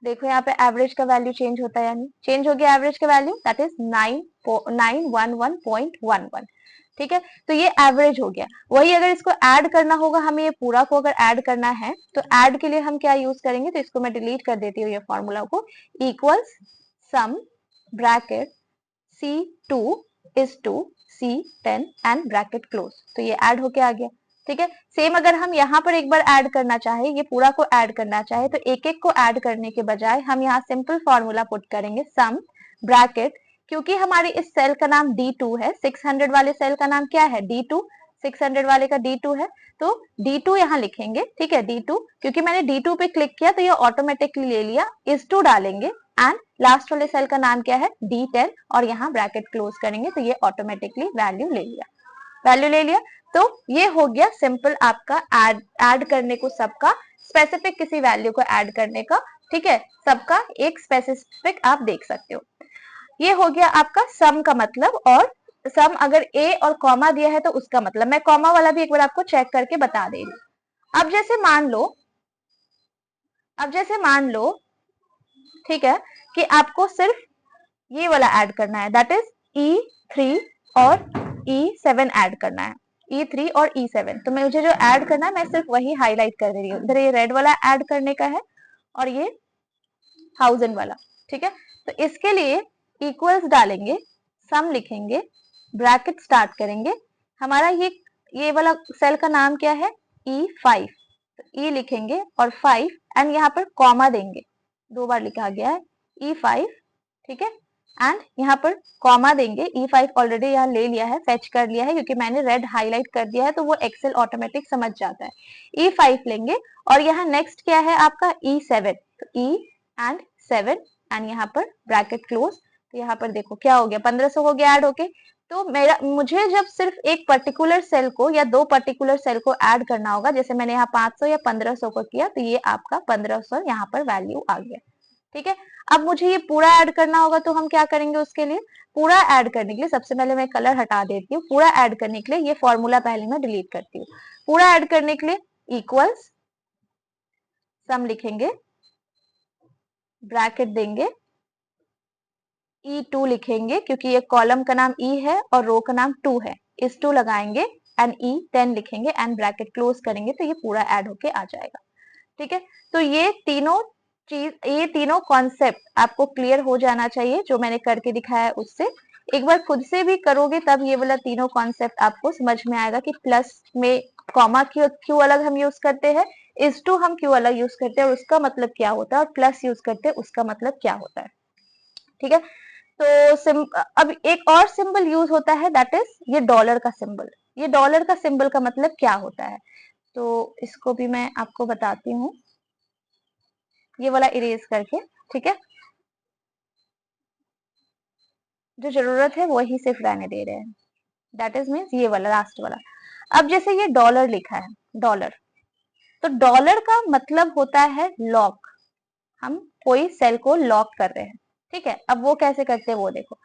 देखो यहाँ पे एवरेज का वैल्यू चेंज होता है, यानी चेंज हो गया एवरेज का वैल्यू, दैट इज 911.11। ठीक है, तो ये एवरेज हो गया। वही अगर इसको ऐड करना होगा, हमें ये पूरा को अगर ऐड करना है तो ऐड के लिए हम क्या यूज करेंगे, तो इसको मैं डिलीट कर देती हूँ ये फॉर्मूला को, equals some bracket C2 is to C10 and bracket close. तो ये ऐड होके आ गया। ठीक है, सेम अगर हम यहाँ पर एक बार ऐड करना चाहे, ये पूरा को ऐड करना चाहे, तो एक एक को ऐड करने के बजाय हम यहाँ सिंपल फॉर्मूला पुट करेंगे, सम ब्रैकेट, क्योंकि हमारे इस सेल का नाम D2 है, 600 वाले सेल का नाम क्या है, D2, 600 वाले का D2 है, तो D2 यहाँ लिखेंगे। ठीक है, D2, क्योंकि मैंने D2 पे क्लिक किया तो ये ऑटोमेटिकली ले लिया, इस टू डालेंगे एंड लास्ट वाले सेल का नाम क्या है, D10, और यहाँ ब्रैकेट क्लोज करेंगे तो ये ऑटोमेटिकली वैल्यू ले लिया। तो ये हो गया सिंपल आपका ऐड करने को सबका, स्पेसिफिक किसी वैल्यू को ऐड करने का। ठीक है, सबका एक स्पेसिफिक आप देख सकते हो। ये हो गया आपका सम का मतलब, और सम अगर ए और कॉमा दिया है तो उसका मतलब, मैं कॉमा वाला भी एक बार आपको चेक करके बता दे रही हूँ। अब जैसे मान लो, ठीक है, कि आपको सिर्फ ये वाला ऐड करना है, दैट इज E3 और E7 ऐड करना है, E3 और E7। तो मैं मुझे जो ऐड करना है मैं सिर्फ वही हाईलाइट कर दे रही हूँ। इधर ये रेड वाला ऐड करने का है और ये 1000 वाला। ठीक है, तो इसके लिए इक्वल्स डालेंगे, सम लिखेंगे, ब्रैकेट स्टार्ट करेंगे। हमारा ये वाला सेल का नाम क्या है, E5। तो E लिखेंगे और 5 एंड यहाँ पर कॉमा देंगे, 2 बार लिखा गया है E5। ठीक है, एंड यहाँ पर कॉमा देंगे, E5 ऑलरेडी यहाँ ले लिया है, फेच कर लिया है, क्योंकि मैंने रेड हाईलाइट कर दिया है तो वो एक्सेल ऑटोमेटिक समझ जाता है। E5 लेंगे और यहाँ नेक्स्ट क्या है आपका E7, तो E एंड 7 एंड यहाँ पर ब्रैकेट क्लोज। तो यहाँ पर देखो क्या हो गया, 1500 हो गया ऐड होके। तो मुझे जब सिर्फ एक पर्टिकुलर सेल को या 2 पर्टिकुलर सेल को ऐड करना होगा, जैसे मैंने यहाँ 500 या 1500 को किया, तो ये आपका 1500 यहाँ पर वैल्यू आ गया। ठीक है, अब मुझे ये पूरा ऐड करना होगा तो हम क्या करेंगे, उसके लिए पूरा ऐड करने के लिए सबसे पहले मैं कलर हटा देती हूँ। पूरा ऐड करने के लिए ये फॉर्मूला पहले मैं डिलीट करती हूँ। पूरा ऐड करने के लिए इक्वल्स सम लिखेंगे, ब्रैकेट देंगे, E2 लिखेंगे, क्योंकि ये कॉलम का नाम E है और रो का नाम 2 है, इस 2 लगाएंगे एंड E10 लिखेंगे एंड ब्रैकेट क्लोज करेंगे, तो ये पूरा ऐड होके आ जाएगा। ठीक है, तो ये तीनों कॉन्सेप्ट आपको क्लियर हो जाना चाहिए, जो मैंने करके दिखाया है उससे। एक बार खुद से भी करोगे तब ये वाला तीनों कॉन्सेप्ट आपको समझ में आएगा कि प्लस में कॉमा क्यों अलग हम यूज करते हैं, इस टू हम क्यों अलग यूज करते हैं और उसका मतलब क्या होता है, और प्लस यूज करते हैं उसका मतलब क्या होता है। ठीक है, तो अब एक और सिंबल यूज होता है, दैट इज ये डॉलर का सिंबल। ये डॉलर का सिंबल का मतलब क्या होता है, तो इसको भी मैं आपको बताती हूँ, ये वाला इरेज करके। ठीक है, जो जरूरत है वही सिर्फ रहने दे रहे हैं, दैट इज मीन्स ये वाला लास्ट वाला। अब जैसे ये डॉलर लिखा है, डॉलर, तो डॉलर का मतलब होता है लॉक, हम कोई सेल को लॉक कर रहे हैं। ठीक है, अब वो कैसे करते हैं वो देखो।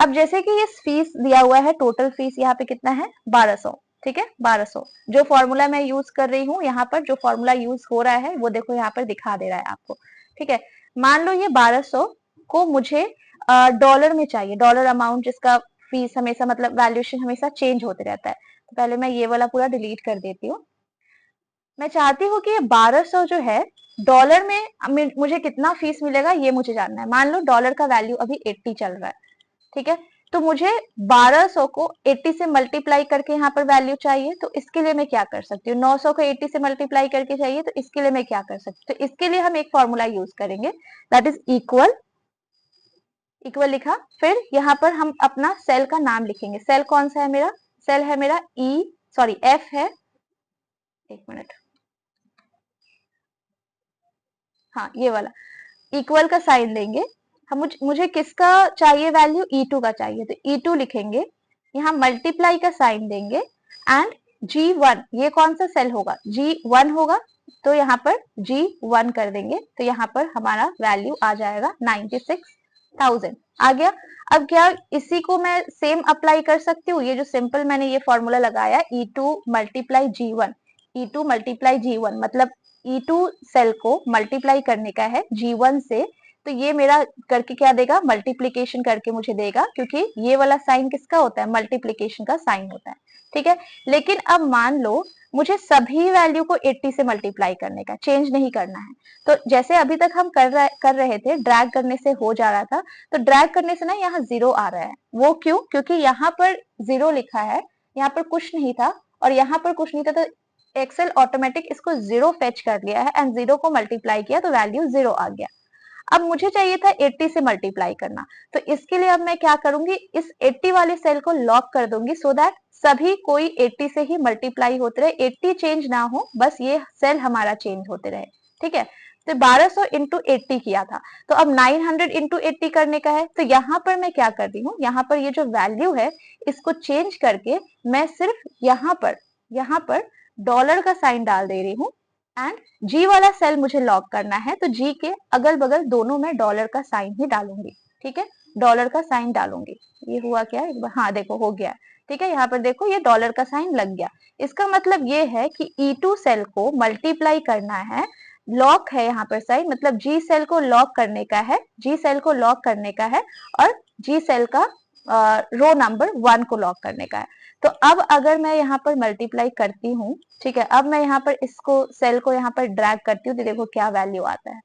अब जैसे कि ये फीस दिया हुआ है, टोटल फीस यहाँ पे कितना है, 1200। ठीक है, 1200 जो फॉर्मूला मैं यूज कर रही हूँ, यहाँ पर जो फॉर्मूला यूज हो रहा है वो देखो यहाँ पर दिखा दे रहा है आपको। ठीक है, मान लो ये 1200 को मुझे डॉलर में चाहिए, डॉलर अमाउंट जिसका फीस हमेशा मतलब वैल्यूएशन हमेशा चेंज होते रहता है। तो पहले मैं ये वाला पूरा डिलीट कर देती हूँ। मैं चाहती हूँ कि ये 1200 जो है डॉलर में मुझे कितना फीस मिलेगा ये मुझे जानना है। मान लो डॉलर का वैल्यू अभी 80 चल रहा है। ठीक है, तो मुझे 1200 को 80 से मल्टीप्लाई करके यहाँ पर वैल्यू चाहिए, तो इसके लिए मैं क्या कर सकती हूँ, 900 को 80 से मल्टीप्लाई करके चाहिए, तो इसके लिए मैं क्या कर सकती हूँ, तो इसके लिए हम एक फॉर्मूला यूज करेंगे, दैट इज इक्वल लिखा, फिर यहाँ पर हम अपना सेल का नाम लिखेंगे। सेल कौन सा है मेरा, सेल है मेरा F है, एक मिनट, हाँ ये वाला, इक्वल का साइन देंगे। हम मुझे किसका चाहिए वैल्यू, E2 का चाहिए, तो E2 लिखेंगे, यहाँ मल्टीप्लाई का साइन देंगे एंड G1, ये कौन सा सेल होगा, G1 होगा, तो यहाँ पर G1 कर देंगे, तो यहाँ पर हमारा वैल्यू आ जाएगा 96 1000 आ गया। अब क्या इसी को मैं सेम अप्लाई कर सकती हूँ, ये जो सिंपल मैंने ये फॉर्मूला लगाया E2 multiply G1, E2 multiply G1 मतलब E2 सेल को मल्टीप्लाई करने का है G1 से, तो ये मेरा करके क्या देगा, मल्टीप्लीकेशन करके मुझे देगा, क्योंकि ये वाला साइन किसका होता है, मल्टीप्लीकेशन का साइन होता है, ठीक है। लेकिन अब मान लो मुझे सभी वैल्यू को 80 से मल्टीप्लाई करने का, चेंज नहीं करना है। तो जैसे अभी तक हम कर रहे थे, ड्रैग करने से हो जा रहा था, तो ड्रैग करने से ना यहाँ 0 आ रहा है। वो क्यों, क्योंकि यहाँ पर 0 लिखा है, यहाँ पर कुछ नहीं था और यहाँ पर कुछ नहीं था, तो एक्सेल ऑटोमेटिक इसको 0 फेच कर लिया है एंड 0 को मल्टीप्लाई किया तो वैल्यू 0 आ गया। अब मुझे चाहिए था 80 से मल्टीप्लाई करना, तो इसके लिए अब मैं क्या करूंगी, इस 80 वाले सेल को लॉक कर दूंगी सो दैट सभी कोई 80 से ही मल्टीप्लाई होते रहे, 80 चेंज ना हो, बस ये सेल हमारा चेंज होते रहे, ठीक है। तो 1200 इंटू 80 किया था, तो अब 900 इंटू 80 करने का है। तो यहाँ पर मैं क्या कर रही हूँ, यहाँ पर ये जो वैल्यू है इसको चेंज करके मैं सिर्फ यहाँ पर डॉलर का साइन डाल दे रही हूँ एंड जी वाला सेल मुझे लॉक करना है, तो जी के अगल बगल दोनों में डॉलर का साइन ही डालूंगी, ठीक है, डॉलर का साइन डालूंगी। ये हुआ क्या, हाँ देखो हो गया, ठीक है, यहाँ पर देखो ये डॉलर का साइन लग गया। इसका मतलब ये है कि E2 सेल को मल्टीप्लाई करना है, लॉक है यहाँ पर साइन, मतलब जी सेल को लॉक करने का है, जी सेल को लॉक करने का है और जी सेल का रो नंबर 1 को लॉक करने का है। तो अब अगर मैं यहाँ पर मल्टीप्लाई करती हूँ, ठीक है, अब मैं यहाँ पर इसको सेल को यहाँ पर ड्रैग करती हूँ, तो देखो क्या वैल्यू आता है,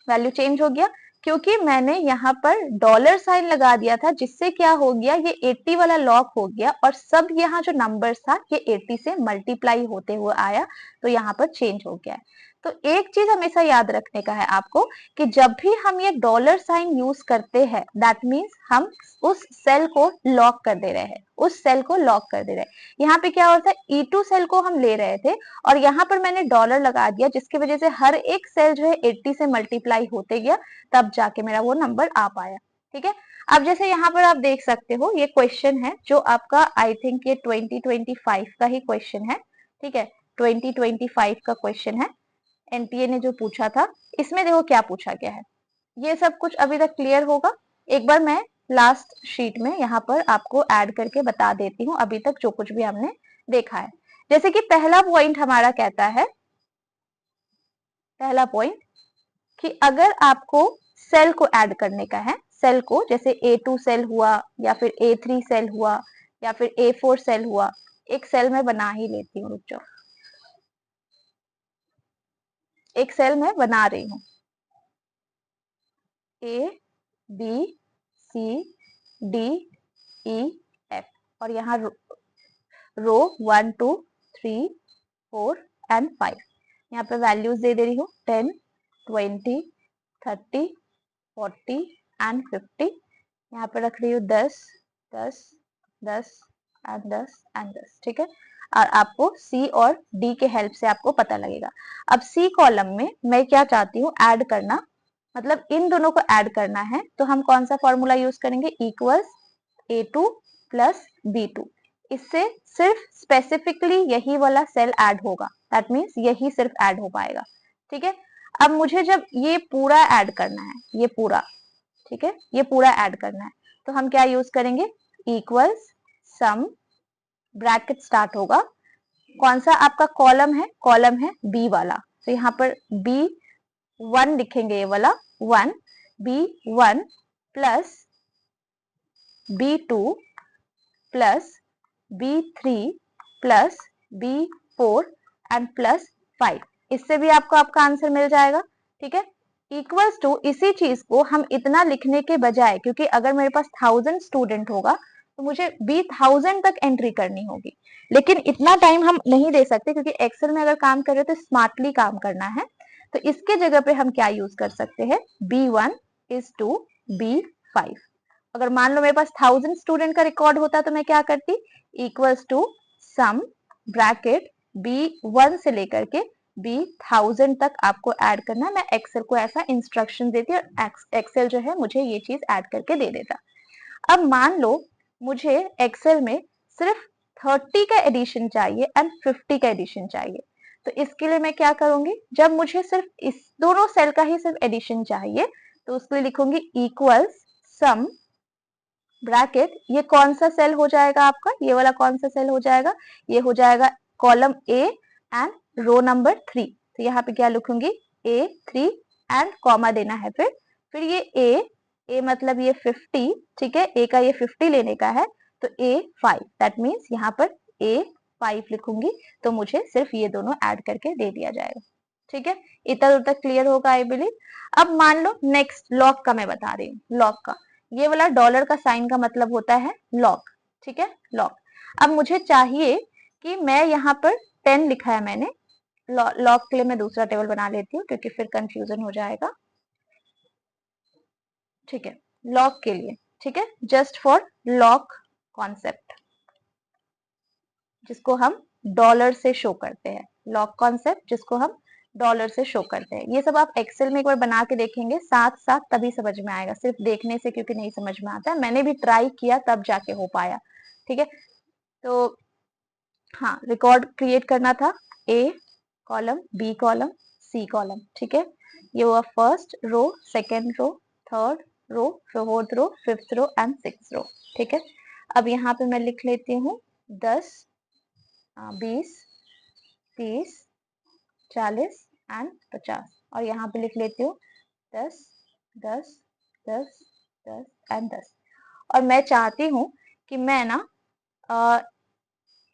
वैल्यू चेंज हो गया, क्योंकि मैंने यहाँ पर डॉलर साइन लगा दिया था, जिससे क्या हो गया, ये 80 वाला लॉक हो गया और सब यहाँ जो नंबर्स था ये 80 से मल्टीप्लाई होते हुए आया, तो यहाँ पर चेंज हो गया है। तो एक चीज हमेशा याद रखने का है आपको कि जब भी हम ये डॉलर साइन यूज करते हैं, दैट मीन्स हम उस सेल को लॉक कर दे रहे हैं, उस सेल को लॉक कर दे रहे हैं। यहाँ पे क्या होता है, E2 सेल को हम ले रहे थे और यहाँ पर मैंने डॉलर लगा दिया, जिसकी वजह से हर एक सेल जो है 80 से मल्टीप्लाई होते गया, तब जाके मेरा वो नंबर आ पाया, ठीक है। अब जैसे यहाँ पर आप देख सकते हो, ये क्वेश्चन है जो आपका आई थिंक ये 2025 का ही क्वेश्चन है, ठीक है, 2025 का क्वेश्चन है, एनटीए ने जो पूछा था। इसमें देखो क्या पूछा गया है, ये सब कुछ अभी तक क्लियर होगा। एक बार मैं लास्ट शीट में यहाँ पर आपको ऐड करके बता देती हूँ अभी तक जो कुछ भी हमने देखा है। जैसे कि पहला पॉइंट हमारा कहता है, पहला पॉइंट कि अगर आपको सेल को ऐड करने का है, सेल को जैसे A2 सेल हुआ या फिर A3 सेल हुआ या फिर A4 सेल हुआ, एक सेल में बना ही लेती हूँ, रुक जाओ, एक सेल में बना रही हूँ, A B C D E F और यहाँ रो 1 2 3 4 एंड 5, यहाँ पे वैल्यूज दे रही हूँ 10 20 30 40 एंड 50, यहाँ पे रख रही हूँ 10 10 10 एंड 10 एंड 10, ठीक है। और आपको सी और डी के हेल्प से आपको पता लगेगा। अब सी कॉलम में मैं क्या चाहती हूँ, ऐड करना, मतलब इन दोनों को ऐड करना है, तो हम कौन सा फॉर्मूला यूज करेंगे, इक्वल्स A2 प्लस B2। इससे सिर्फ स्पेसिफिकली यही वाला सेल ऐड होगा, दैट मीन्स यही सिर्फ ऐड हो पाएगा, ठीक है। अब मुझे जब ये पूरा ऐड करना है, ये पूरा, ठीक है, ये पूरा ऐड करना है, तो हम क्या यूज करेंगे, इक्वल्स सम, ब्रैकेट स्टार्ट होगा, कौन सा आपका कॉलम है बी वाला, तो यहाँ पर B1 लिखेंगे, ये वाला 1, B1 plus B2 plus B3 plus B4 and plus 5, इससे भी आपको आपका आंसर मिल जाएगा, ठीक है। इक्वल्स टू, इसी चीज को हम इतना लिखने के बजाय, क्योंकि अगर मेरे पास 1000 स्टूडेंट होगा तो मुझे B1000 तक एंट्री करनी होगी, लेकिन इतना टाइम हम नहीं दे सकते, क्योंकि एक्सेल में अगर काम कर रहे हो तो स्मार्टली काम करना है। तो इसके जगह पे हम क्या यूज कर सकते हैं, B1 इज टू B5। अगर मान लो मेरे पास 1000 स्टूडेंट का रिकॉर्ड होता तो मैं क्या करती, equals to some bracket B1 से लेकर के B1000 तक आपको ऐड करना है। मैं एक्सेल को ऐसा इंस्ट्रक्शन देती और एक्सेल जो है मुझे ये चीज ऐड करके दे देता। अब मान लो मुझे एक्सेल में सिर्फ 30 का एडिशन चाहिए एंड 50 का एडिशन चाहिए, तो इसके लिए मैं क्या करूंगी, जब मुझे सिर्फ इस दोनों सेल का ही सिर्फ एडिशन चाहिए, तो उसके लिए लिखूंगी इक्वल्स सम ब्रैकेट, ये कौन सा सेल हो जाएगा आपका, ये वाला कौन सा सेल हो जाएगा, ये हो जाएगा column A and row number 3। तो यहाँ पे क्या लिखूंगी A3 एंड कॉमा देना है, फिर ये ए मतलब ये 50, ठीक है, ए का ये 50 लेने का है, तो A5 दैट मीन्स यहाँ पर A5 लिखूंगी, तो मुझे सिर्फ ये दोनों ऐड करके दे दिया जाएगा। ठीक है, इतना दूर तक क्लियर होगा आई बिलीव। अब मान लो नेक्स्ट लॉग का मैं बता रही हूँ, लॉग का ये वाला डॉलर का साइन का मतलब होता है लॉग, ठीक है, लॉग। अब मुझे चाहिए कि मैं यहाँ पर 10 लिखा है मैंने, लॉग के लिए मैं दूसरा टेबल बना लेती हूँ क्योंकि फिर कंफ्यूजन हो जाएगा। ठीक है, लॉग के लिए, ठीक है, जस्ट फॉर लॉग कॉन्सेप्ट जिसको हम डॉलर से शो करते हैं, लॉग कॉन्सेप्ट जिसको हम डॉलर से शो करते हैं। ये सब आप एक्सेल में एक बार बना के देखेंगे साथ साथ, तभी समझ में आएगा, सिर्फ देखने से क्योंकि नहीं समझ में आता है, मैंने भी ट्राई किया तब जाके हो पाया। ठीक है, तो हाँ, रिकॉर्ड क्रिएट करना था, A column, B column, C column, ठीक है, ये हुआ first row, second row, third row, fourth row, fifth row and sixth row. ठीक है, अब यहाँ पे मैं लिख लेती हूँ 10, 20, 30, 40 एंड 50, और यहाँ पे लिख लेती हूँ 10, 10, 10, 10 एंड 10। और मैं चाहती हूँ कि मैं ना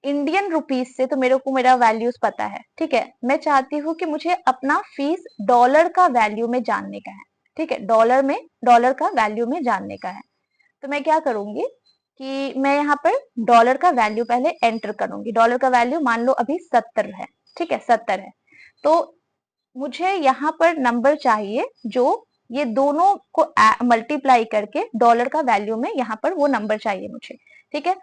इंडियन रुपीज से, तो मेरे को मेरा वैल्यूज पता है, ठीक है, मैं चाहती हूँ कि मुझे अपना फीस डॉलर का वैल्यू में जानने का है। ठीक है, डॉलर का वैल्यू में जानने का है। तो मैं क्या करूंगी कि मैं यहाँ पर डॉलर का वैल्यू पहले एंटर करूंगी। डॉलर का वैल्यू मान लो अभी 70 है, ठीक है, 70 है, तो मुझे यहाँ पर नंबर चाहिए जो ये दोनों को मल्टीप्लाई करके डॉलर का वैल्यू में यहाँ पर वो नंबर चाहिए मुझे। ठीक है,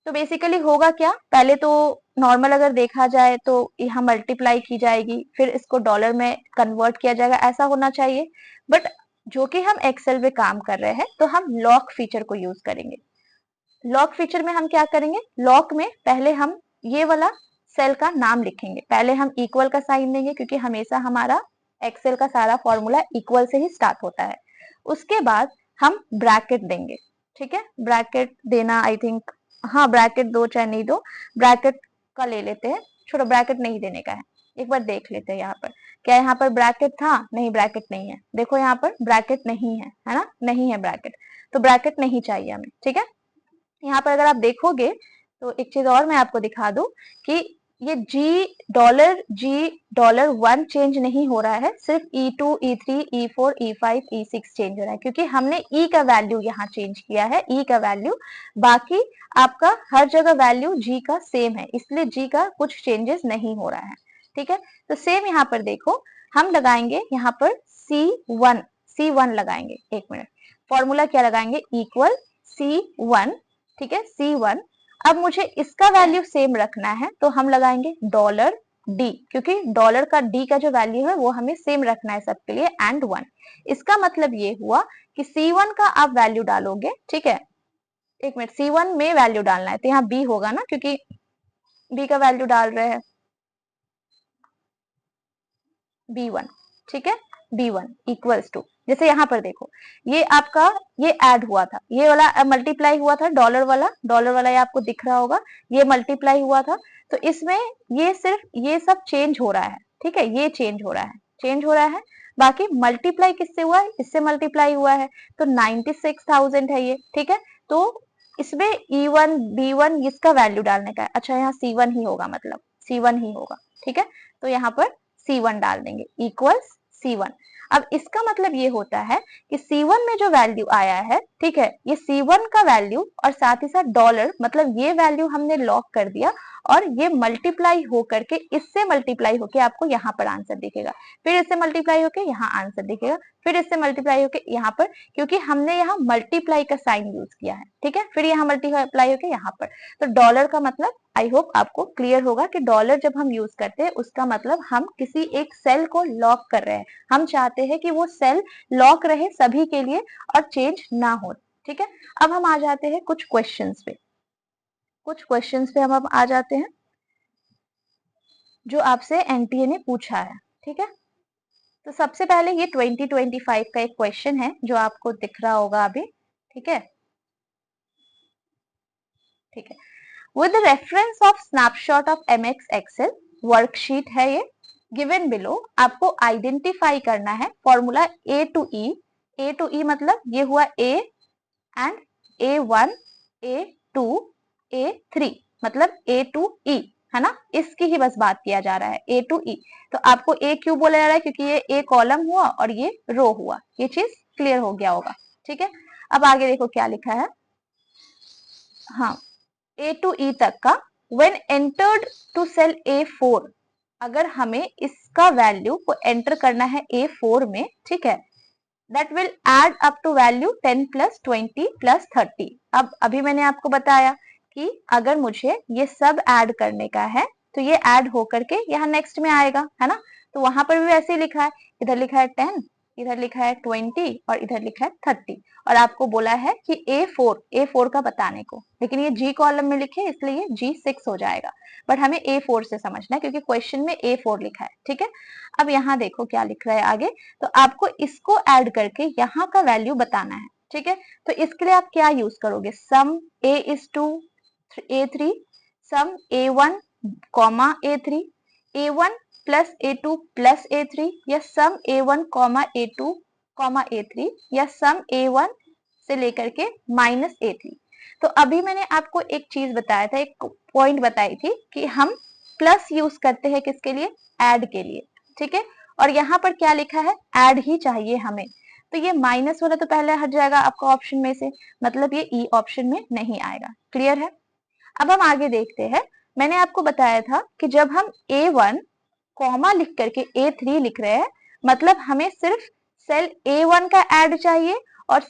तो बेसिकली होगा क्या, पहले तो नॉर्मल अगर देखा जाए तो यहाँ मल्टीप्लाई की जाएगी, फिर इसको डॉलर में कन्वर्ट किया जाएगा, ऐसा होना चाहिए। बट जो कि हम एक्सेल में काम कर रहे हैं, तो हम लॉक फीचर को यूज करेंगे। लॉक फीचर में हम क्या करेंगे, लॉक में पहले हम ये वाला सेल का नाम लिखेंगे, पहले हम इक्वल का साइन देंगे क्योंकि हमेशा हमारा एक्सेल का सारा फॉर्मूला इक्वल से ही स्टार्ट होता है। उसके बाद हम ब्रैकेट देंगे, ठीक है, ब्रैकेट देना आई थिंक, हाँ ब्रैकेट दो चाहे नहीं दो, ब्रैकेट का ले लेते हैं, छोड़ो ब्रैकेट नहीं देने का है, एक बार देख लेते हैं यहाँ पर क्या यहाँ पर ब्रैकेट था, नहीं ब्रैकेट नहीं है, देखो यहाँ पर ब्रैकेट नहीं है ना, नहीं है ब्रैकेट, तो ब्रैकेट नहीं चाहिए हमें। ठीक है, यहाँ पर अगर आप देखोगे तो एक चीज और मैं आपको दिखा दूं कि ये जी $1 चेंज नहीं हो रहा है, सिर्फ E2, E3, E4, E5, E6 change हो रहा है क्योंकि हमने E का वैल्यू यहाँ चेंज किया है, E का वैल्यू, बाकी आपका हर जगह वैल्यू G का सेम है, इसलिए G का कुछ चेंजेस नहीं हो रहा है। ठीक है, तो सेम यहाँ पर देखो, हम लगाएंगे यहाँ पर C1 लगाएंगे, एक मिनट, फॉर्मूला क्या लगाएंगे, इक्वल C1, ठीक है, C1। अब मुझे इसका वैल्यू सेम रखना है तो हम लगाएंगे डॉलर डी, क्योंकि डॉलर का डी का जो वैल्यू है वो हमें सेम रखना है सबके लिए, एंड 1। इसका मतलब ये हुआ कि C1 का आप वैल्यू डालोगे, ठीक है, एक मिनट, C1 में वैल्यू डालना है तो यहाँ बी होगा ना, क्योंकि बी का वैल्यू डाल रहे हैं B1, ठीक है, B1 इक्वल्स टू, जैसे यहाँ पर देखो ये आपका ये ऐड हुआ था, ये वाला मल्टीप्लाई हुआ था, डॉलर वाला ये आपको दिख रहा होगा, ये मल्टीप्लाई हुआ था, तो इसमें ये सिर्फ ये सब चेंज हो रहा है। ठीक है, ये चेंज हो रहा है, चेंज हो रहा है, बाकी मल्टीप्लाई किससे हुआ है, इससे मल्टीप्लाई हुआ है, तो 96,000 है ये। ठीक है, तो इसमें E1 B1 इसका वैल्यू डालने का है, अच्छा यहाँ C1 ही होगा, मतलब C1 ही होगा। ठीक है, तो यहाँ पर C1 डाल देंगे, इक्वल्स C1। अब इसका मतलब ये होता है कि C1 में जो वैल्यू आया है, ठीक है, ये C1 का वैल्यू और साथ ही साथ डॉलर, मतलब ये वैल्यू हमने लॉक कर दिया और ये मल्टीप्लाई हो करके इससे मल्टीप्लाई होके आपको यहाँ पर आंसर दिखेगा, फिर इससे मल्टीप्लाई होके यहाँ आंसर दिखेगा, फिर इससे मल्टीप्लाई होके यहाँ पर, क्योंकि हमने यहाँ मल्टीप्लाई का साइन यूज किया है। ठीक है, फिर यहाँ मल्टीप्लाई होके यहाँ पर, तो डॉलर का मतलब आई होप आपको क्लियर होगा कि डॉलर जब हम यूज करते हैं उसका मतलब हम किसी एक सेल को लॉक कर रहे हैं, हम चाहते हैं कि वो सेल लॉक रहे सभी के लिए और चेंज ना हो। ठीक है, अब हम आ जाते हैं कुछ क्वेश्चंस पे, हम अब आ जाते हैं जो आपसे एनटीए ने पूछा है। ठीक है, तो सबसे पहले ये 2025 का एक क्वेश्चन है जो आपको दिख रहा होगा अभी, ठीक है, ठीक है। With the reference of snapshot of MX Excel worksheet है ये, गिवन बिलो आपको आइडेंटिफाई करना है formula A to E। A to E मतलब ये हुआ A and A1, A2, A3 मतलब A to E है ना, इसकी ही बस बात किया जा रहा है A to E। तो आपको A क्यों बोला जा रहा है, क्योंकि ये A कॉलम हुआ और ये रो हुआ, ये चीज क्लियर हो गया होगा, ठीक है। अब आगे देखो क्या लिखा है, हाँ A to E तक का when entered to cell A4, अगर हमें इसका वैल्यू को एंटर करना है A4 में, ठीक है, that will add up to value 10 plus 20 plus 30। अब अभी मैंने आपको बताया कि अगर मुझे ये सब ऐड करने का है तो ये ऐड होकर के यहाँ नेक्स्ट में आएगा, है ना। तो वहां पर भी ऐसे ही लिखा है, इधर लिखा है 10, इधर लिखा है 20 और इधर लिखा है 30, और आपको बोला है कि A4 का बताने को, लेकिन ये G कॉलम में लिखे इसलिए ये G6 हो जाएगा, बट हमें A4 से समझना है क्योंकि क्वेश्चन में A4 लिखा है, ठीक है। अब यहाँ देखो क्या लिख रहा है आगे, तो आपको इसको ऐड करके यहाँ का वैल्यू बताना है, ठीक है। तो इसके लिए आप क्या यूज करोगे, sum A is to A3, sum A1 comma A3, A1 plus A2 plus A3, या सम A1 comma A2 comma A3, या सम A1 से लेकर के माइनस A3। तो अभी मैंने आपको एक चीज बताया था, एक पॉइंट बताई थी कि हम प्लस यूज करते हैं किसके लिए, ऐड के लिए, ठीक है। और यहाँ पर क्या लिखा है, ऐड ही चाहिए हमें, तो ये माइनस वाला तो पहले हट जाएगा आपका ऑप्शन में से, मतलब ये ई ऑप्शन में नहीं आएगा, क्लियर है। अब हम आगे देखते हैं, मैंने आपको बताया था कि जब हम A1 कॉमा लिख करके A3 लिख रहे हैं, मतलब हमें सिर्फ सेल A1 का ऐड चाहिए और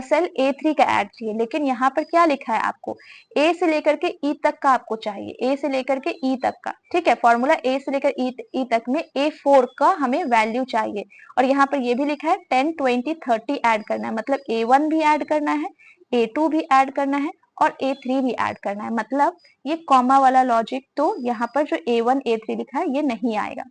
सेल A3 का ऐड चाहिए, लेकिन यहाँ पर क्या लिखा है आपको, A से लेकर के E तक का आपको चाहिए, A से लेकर के E तक का, ठीक है। फॉर्मूला A से लेकर E तक में A4 का हमें वैल्यू चाहिए, और यहाँ पर ये भी लिखा है 10, 20, 30 ऐड करना है, मतलब A1 भी ऐड करना है, A2 भी ऐड करना है और A3 भी ऐड करना है, मतलब ये कॉमा वाला लॉजिक तो यहाँ पर जो A1, A3 लिखा है ये नहीं आएगा,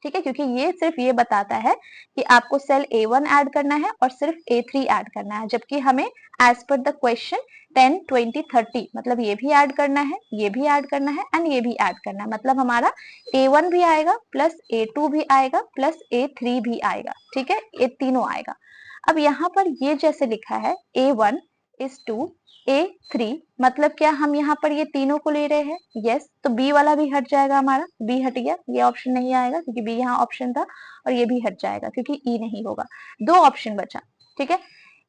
ठीक है, क्योंकि ये सिर्फ ये बताता है कि आपको सेल A1 ऐड करना है और सिर्फ A3 ऐड करना है, जबकि हमें एज पर द क्वेश्चन 10, 20, 30 मतलब ये भी ऐड करना है, ये भी ऐड करना है एंड ये भी ऐड करना है, मतलब हमारा A1 भी आएगा प्लस A2 भी आएगा प्लस A3 भी आएगा, ठीक है, ये तीनों आएगा। अब यहाँ पर ये जैसे लिखा है A1 is to A3, मतलब क्या हम यहाँ पर ये तीनों को ले रहे हैं, यस, तो B वाला भी हट जाएगा, हमारा B हट गया, ये ऑप्शन नहीं आएगा क्योंकि B यहाँ ऑप्शन था, और ये भी हट जाएगा क्योंकि E नहीं होगा, दो ऑप्शन बचा, ठीक है।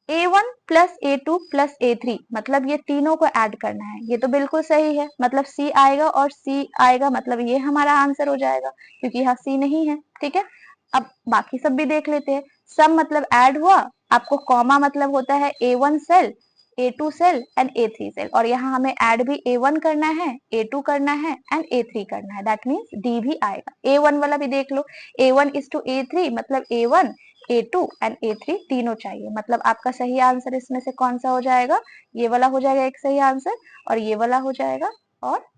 A1 plus A2 plus A3 मतलब ये तीनों को ऐड करना है, ये तो बिल्कुल सही है, मतलब C आएगा और C आएगा, मतलब ये हमारा आंसर हो जाएगा क्योंकि यहाँ C नहीं है, ठीक है। अब बाकी सब भी देख लेते हैं, सम मतलब ऐड हुआ, आपको कॉमा मतलब होता है A1 cell, A2 cell and A3 cell, और यहाँ हमें ऐड भी A1 करना है, A2 करना है एंड A3 करना है, दैट मीन्स D भी आएगा। A1 वाला भी देख लो, A1 is to A3 मतलब A1, A2 एंड A3 तीनों चाहिए, मतलब आपका सही आंसर इसमें से कौन सा हो जाएगा, ये वाला हो जाएगा एक सही आंसर, और ये वाला हो जाएगा, और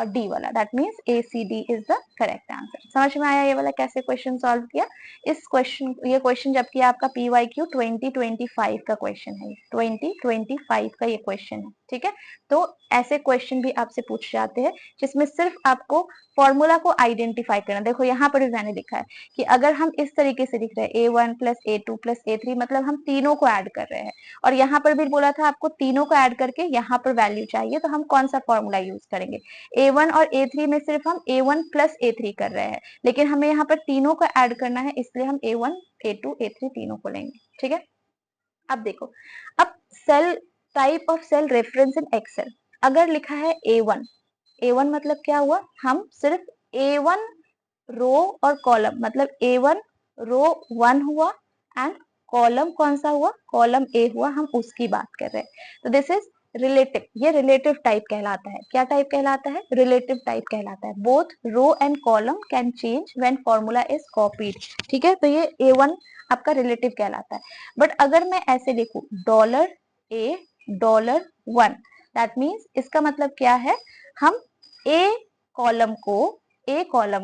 डी वाला, that means ACD is the correct answer. समझ में आया ये वाला कैसे क्वेश्चन सॉल्व किया, इस क्वेश्चन, ये क्वेश्चन जबकि आपका PYQ 2025 का क्वेश्चन है, 2025 का ये क्वेश्चन है, ठीक है। तो ऐसे क्वेश्चन भी आपसे पूछ जाते हैं जिसमें सिर्फ आपको फॉर्मूला को आइडेंटिफाई करना। देखो यहाँ पर भी मैंने लिखा है कि अगर हम इस तरीके से लिख रहे हैं A1 plus A2 plus A3 मतलब हम तीनों को ऐड कर रहे हैं, और यहाँ पर भी बोला था आपको तीनों को ऐड करके यहाँ पर वैल्यू चाहिए, तो हम कौन सा फॉर्मूला यूज करेंगे, A1 और A3 में सिर्फ हम A1 प्लस A3 कर रहे हैं, लेकिन हमें यहाँ पर तीनों को ऐड करना है, इसलिए हम A1, A2, A3 तीनों को लेंगे, ठीक है। अब देखो, अब cell type of cell reference in Excel, अगर लिखा है A1 मतलब क्या हुआ, हम सिर्फ A1 रो और कॉलम, मतलब A1 रो 1 हुआ एंड कॉलम कौन सा हुआ, कॉलम A हुआ, हम उसकी बात कर रहे हैं। तो दिस इज रिलेटिव, ये रिलेटिव टाइप कहलाता है, क्या टाइप कहलाता है, रिलेटिव टाइप कहलाता है। Both row and column can change when formula is copied, ठीक है, तो ये A1 आपका रिलेटिव कहलाता है। बट अगर मैं ऐसे लिखूं $A$1, दैट मीन्स इसका मतलब क्या है, हम A कॉलम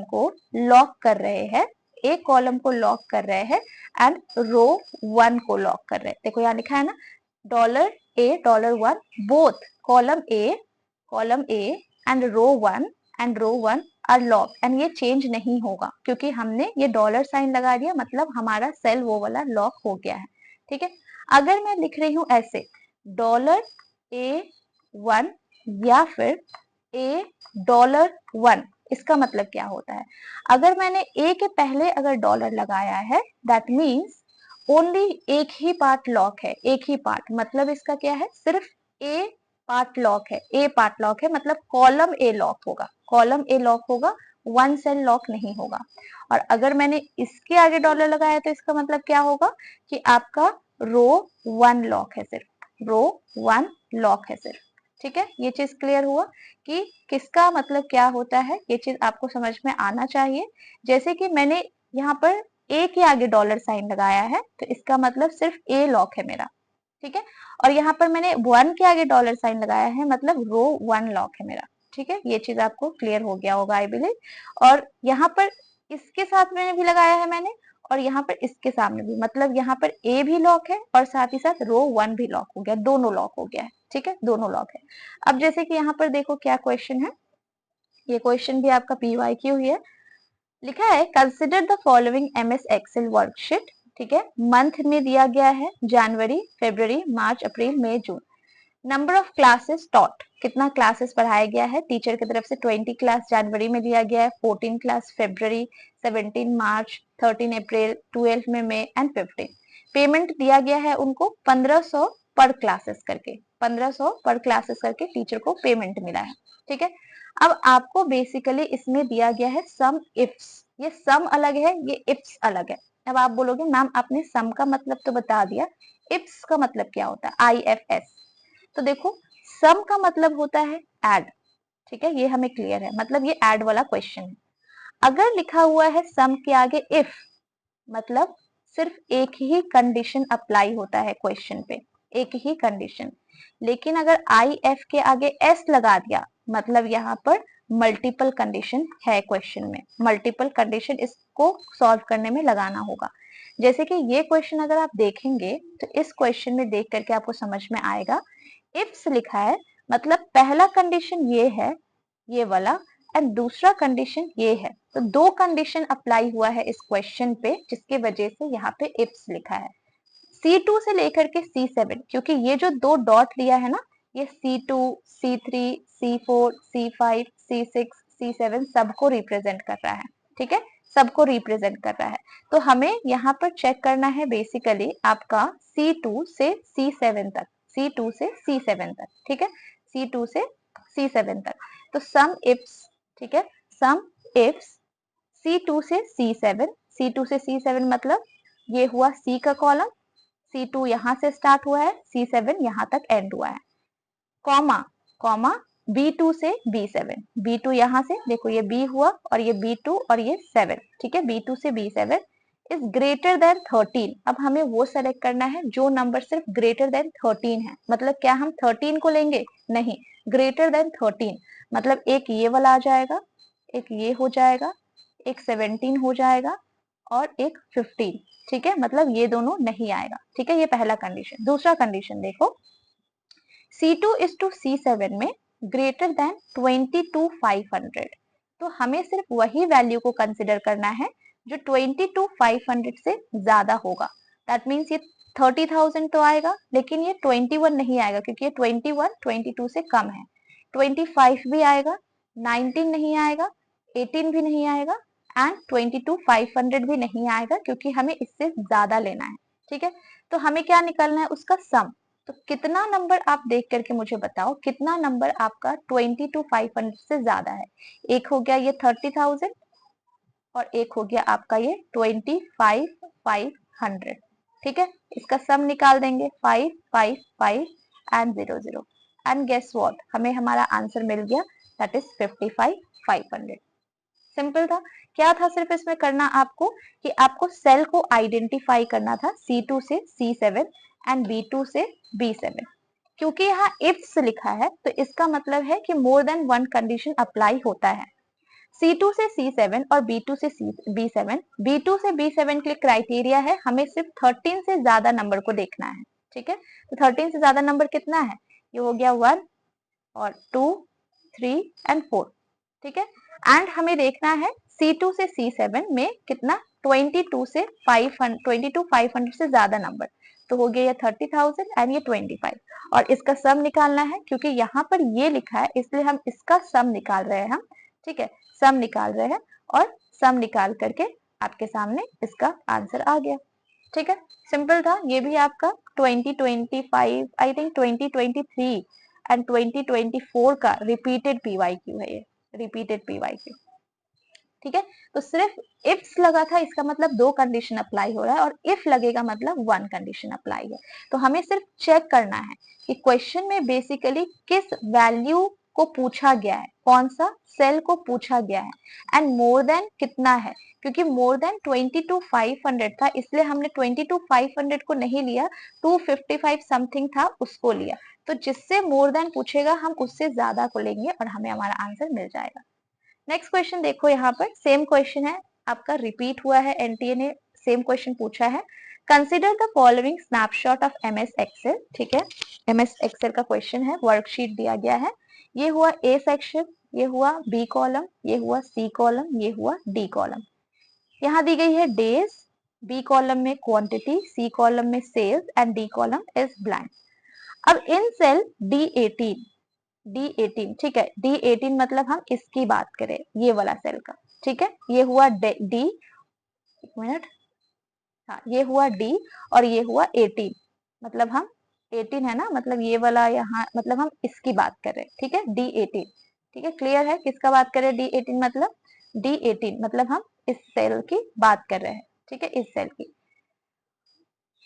को लॉक कर रहे हैं एक कॉलम को लॉक कर रहे हैं एंड रो 1 को लॉक कर रहे हैं। देखो यहाँ लिखा है ना, $A $1 both column A and row 1 are lock and ये चेंज नहीं होगा क्योंकि हमने ये डॉलर साइन लगा दिया, मतलब हमारा सेल वो वाला लॉक हो गया है। ठीक है, अगर मैं लिख रही हूं ऐसे $A1 या फिर $1, इसका मतलब क्या होता है? अगर मैंने ए के पहले अगर डॉलर लगाया है दैट मीन्स ओनली एक ही पार्ट लॉक है, एक ही पार्ट, मतलब इसका क्या है, सिर्फ ए पार्ट लॉक है, ए पार्ट लॉक है, मतलब कॉलम ए लॉक होगा, कॉलम ए लॉक होगा, वन सेल लॉक नहीं होगा। और अगर मैंने इसके आगे डॉलर लगाया तो इसका मतलब क्या होगा कि आपका रो 1 लॉक है, सिर्फ रो 1 लॉक है सिर्फ। ठीक है, ये चीज क्लियर हुआ कि किसका मतलब क्या होता है, ये चीज आपको समझ में आना चाहिए। जैसे कि मैंने यहाँ पर ए के आगे डॉलर साइन लगाया है तो इसका मतलब सिर्फ ए लॉक है मेरा। ठीक है, और यहाँ पर मैंने 1 के आगे डॉलर साइन लगाया है, मतलब रो 1 लॉक है मेरा। ठीक है, ये चीज आपको क्लियर हो गया होगा आई बिलीव। और यहाँ पर इसके साथ में भी लगाया है मैंने, और यहाँ पर इसके सामने भी, मतलब यहाँ पर ए भी लॉक है और साथ ही साथ रो 1 भी लॉक हो गया, दोनों लॉक हो गया है। ठीक है, दोनों लॉक है। अब जैसे कि यहाँ पर देखो क्या क्वेश्चन है, ये क्वेश्चन भी आपका PYQ ही है। लिखा है consider the following MS Excel worksheet. ठीक है, मंथ में दिया गया है जनवरी, फरवरी, मार्च, अप्रैल, मई, जून। नंबर ऑफ क्लासेस टॉट, कितना क्लासेस पढ़ाया गया है टीचर की तरफ से, 20 क्लास जनवरी में दिया गया है, 14 क्लास फरवरी, 17 मार्च, 13 अप्रैल, 12 में मई एंड 15। पेमेंट दिया गया है उनको 1500 पर क्लासेस करके, 1500 पर क्लासेस करके टीचर को पेमेंट मिला है। ठीक है, अब आपको बेसिकली इसमें दिया गया है सम इफ्स, ये सम अलग है, ये इफ्स अलग है। अब आप बोलोगे मैम आपने सम का मतलब तो बता दिया, इफ्स का मतलब क्या होता है, IFS। तो देखो सम का मतलब होता है ऐड। ठीक है, ये हमें क्लियर है, मतलब ये ऐड वाला क्वेश्चन है। अगर लिखा हुआ है सम के आगे इफ, मतलब सिर्फ एक ही कंडीशन अप्लाई होता है क्वेश्चन पे, एक ही कंडीशन। लेकिन अगर IF के आगे S लगा दिया, मतलब यहाँ पर मल्टीपल कंडीशन है क्वेश्चन में, मल्टीपल कंडीशन इसको सॉल्व करने में लगाना होगा। जैसे कि ये क्वेश्चन अगर आप देखेंगे तो इस क्वेश्चन में देख करके आपको समझ में आएगा, इफ्स लिखा है मतलब पहला कंडीशन ये है, ये वाला, एंड दूसरा कंडीशन ये है। तो दो कंडीशन अप्लाई हुआ है इस क्वेश्चन पे, जिसकी वजह से यहाँ पे इफ्स लिखा है। C2 से लेकर के C7, क्योंकि ये जो दो डॉट लिया है ना, ये C2, C3, C4, C5, C6, C7 सबको रिप्रेजेंट कर रहा है। ठीक है, सबको रिप्रेजेंट कर रहा है। तो हमें यहाँ पर चेक करना है बेसिकली आपका C2 से C7 तक, C2 से C7 तक। ठीक है, C2 से C7 तक। तो सम इफ्स, ठीक है, सम इफ्स C2 से C7, C2 से C7 मतलब ये हुआ C का कॉलम, C2 यहां से स्टार्ट हुआ है, C7 यहां तक एंड हुआ है, कॉमा कॉमा B2 से B7, B2 यहां से देखो ये B हुआ और ये B2 और ये 7। ठीक है, B2 से B7 इज ग्रेटर देन 13। अब हमें वो सेलेक्ट करना है जो नंबर सिर्फ ग्रेटर देन 13 है। मतलब क्या हम 13 को लेंगे, नहीं, ग्रेटर देन 13 मतलब एक ये वाला आ जाएगा, एक ये हो जाएगा, एक 17 हो जाएगा और एक 15। ठीक है, मतलब ये दोनों नहीं आएगा। ठीक है, ये पहला कंडीशन। दूसरा कंडीशन देखो, C2 is to C7 में ग्रेटर देन 22,500। तो हमें सिर्फ वही वैल्यू को कंसिडर करना है जो 22,500 से ज्यादा होगा। दैट मीन्स ये 30,000 तो आएगा, लेकिन ये 21 नहीं आएगा क्योंकि ये 21 22 से कम है। 25 भी आएगा, 19 नहीं आएगा, 18 भी नहीं आएगा एंड 22,500 भी नहीं आएगा क्योंकि हमें इससे ज्यादा लेना है। ठीक है, तो हमें क्या निकालना है, उसका सम। तो कितना नंबर आप देख करके मुझे बताओ, कितना नंबर आपका 22,500 से ज्यादा है। एक हो गया ये 30,000 और एक हो गया आपका ये 25,500। ठीक है, इसका सम निकाल देंगे 555 एंड 00 एंड गेस व्हाट, हमें हमारा आंसर मिल गया, दैट इज 55,500। सिंपल था। क्या था सिर्फ इसमें करना आपको, कि आपको सेल को आइडेंटिफाई करना था C2 से C7 एंड B2 से B7। क्योंकि यहाँ इफ्स लिखा है तो इसका मतलब है कि more than one condition apply होता है। C2 से C7 और B2 से B7, B2 से B7 के लिए क्राइटेरिया है हमें सिर्फ 13 से ज्यादा नंबर को देखना है, ठीक है। तो 13 से ज्यादा नंबर कितना है, ये हो गया 1 और 2, 3 एंड 4, ठीक है। एंड हमें देखना है C2 से C7 में कितना, 22,500 से ज्यादा नंबर, तो हो गया ये 30,000 एंड ये 25, और इसका सम निकालना है क्योंकि यहाँ पर ये लिखा है इसलिए हम इसका सम निकाल रहे हैं हम, ठीक है, सम निकाल रहे हैं और सम निकाल करके आपके सामने इसका आंसर आ गया, ठीक है। सिंपल था, ये भी आपका 2025 आई थिंक 2023 एंड 2024 का रिपीटेड PYQ है, ये रिपीटेड PYQ, ठीक है। तो सिर्फ इफ्स लगा था इसका मतलब 2 कंडीशन अप्लाई हो रहा है और इफ लगेगा मतलब 1 कंडीशन अप्लाई है। तो हमें सिर्फ चेक करना है कि क्वेश्चन में बेसिकली किस वैल्यू को पूछा गया है, कौन सा सेल को पूछा गया है, एंड मोर देन कितना है, क्योंकि मोर देन 22,500 था इसलिए हमने 22,500 को नहीं लिया, 255 समथिंग था उसको लिया। तो जिससे मोर देन पूछेगा हम उससे ज्यादा को लेंगे और हमें हमारा आंसर मिल जाएगा। नेक्स्ट क्वेश्चन देखो, यहाँ पर सेम क्वेश्चन है आपका, रिपीट हुआ है, एनटीए ने सेम क्वेश्चन पूछा है। Consider the following snapshot of MS Excel, ठीक है, MS एक्सेल का क्वेश्चन है, वर्कशीट दिया गया है। ये हुआ A सेक्शन, ये हुआ B कॉलम, ये हुआ C कॉलम, ये हुआ D कॉलम। यहाँ दी गई है डेज, B कॉलम में क्वांटिटी, C कॉलम में sales and D column is blank. अब इन सेल D18, ठीक है, D18 मतलब हम इसकी बात करें, ये वाला सेल का, ठीक है, ये हुआ D, एक मिनट, हाँ ये हुआ D और ये हुआ 18, मतलब हम 18 है ना, मतलब ये वाला यहाँ, मतलब हम इसकी बात कर रहे हैं, ठीक है, D18, ठीक है, क्लियर है किसका बात कर रहे हैं, D18 मतलब, D18 मतलब हम इस सेल की बात कर रहे हैं, ठीक है, इस सेल की।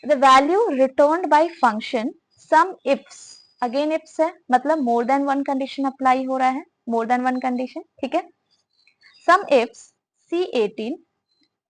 The value returned by function sum ifs, again ifs है मतलब more than one condition apply हो रहा है, मोर देन वन कंडीशन, ठीक है। सम ifs C18